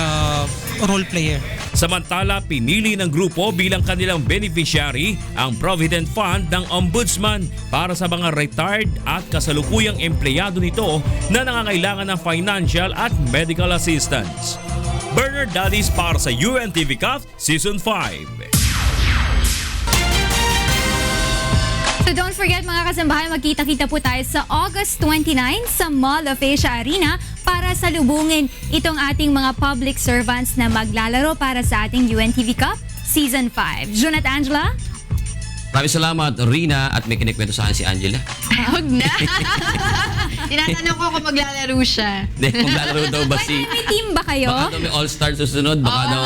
Speaker 24: role player.
Speaker 22: Samantala, pinili ng grupo bilang kanilang beneficiary ang Provident Fund ng Ombudsman para sa mga retired at kasalukuyang empleyado nito na nangangailangan ng financial at medical assistance. Bernard Dadis para sa UNTV Cup Season 5.
Speaker 20: So don't forget mga kasambahay, magkita-kita po tayo sa August 29 sa Mall of Asia Arena para salubungin itong ating mga public servants na maglalaro para sa ating UNTV Cup Season 5. June at Angela?
Speaker 1: Maraming salamat, Rina, at may kinikwento sa akin si Angela.
Speaker 6: Huwag na. Tinatanong ko kung maglalaro siya.
Speaker 1: Hindi, maglalaro daw ba si...
Speaker 20: May team ba kayo?
Speaker 1: Baka daw may all-star susunod. Baka daw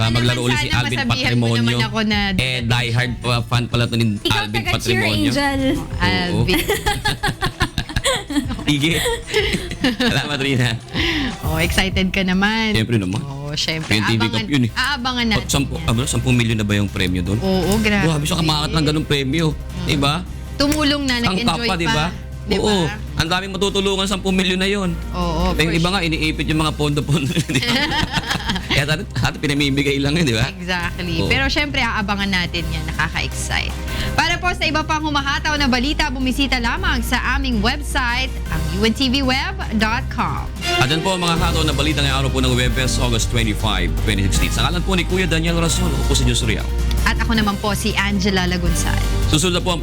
Speaker 1: maglaro ulit si Alvin Patrimonio. Die-hard fan pala ito ni Alvin Patrimonio.
Speaker 20: Ikaw taga-cheer angel.
Speaker 6: Alvin.
Speaker 1: Sige. Salamat, Rina.
Speaker 6: Excited ka naman.
Speaker 1: Siyempre naman.
Speaker 6: Syempre.
Speaker 1: Yung TV Cup yun eh.
Speaker 6: Aabangan natin.
Speaker 1: 10 million na ba yung premyo doon?
Speaker 6: Oo, grabe.
Speaker 1: Grabe siya kamakat ng ganung premyo. Diba?
Speaker 6: Tumulong na, nag-enjoy pa.
Speaker 1: Diba?
Speaker 6: Diba?
Speaker 1: Oo. Ang daming matutulungan, 10 million na yun.
Speaker 6: Oo.
Speaker 1: Yung iba nga, iniipit yung mga pondo-pondo. Kaya dati pinamimigay lang yun, di ba?
Speaker 6: Exactly.
Speaker 1: Oo.
Speaker 6: Pero syempre, aabangan natin yan. Nakaka-excite. Para po sa iba pang humahataw na balita, bumisita lamang sa aming website, ang untvweb.com.
Speaker 1: At yan po ang mga hataw na balita ngayong araw po ng Webes, August 25, 2016. Sa kalan po ni Kuya Daniel Rason, upo sa Diyos Riau.
Speaker 6: At ako naman po si Angela Lagunsal.
Speaker 1: Susunod na po ang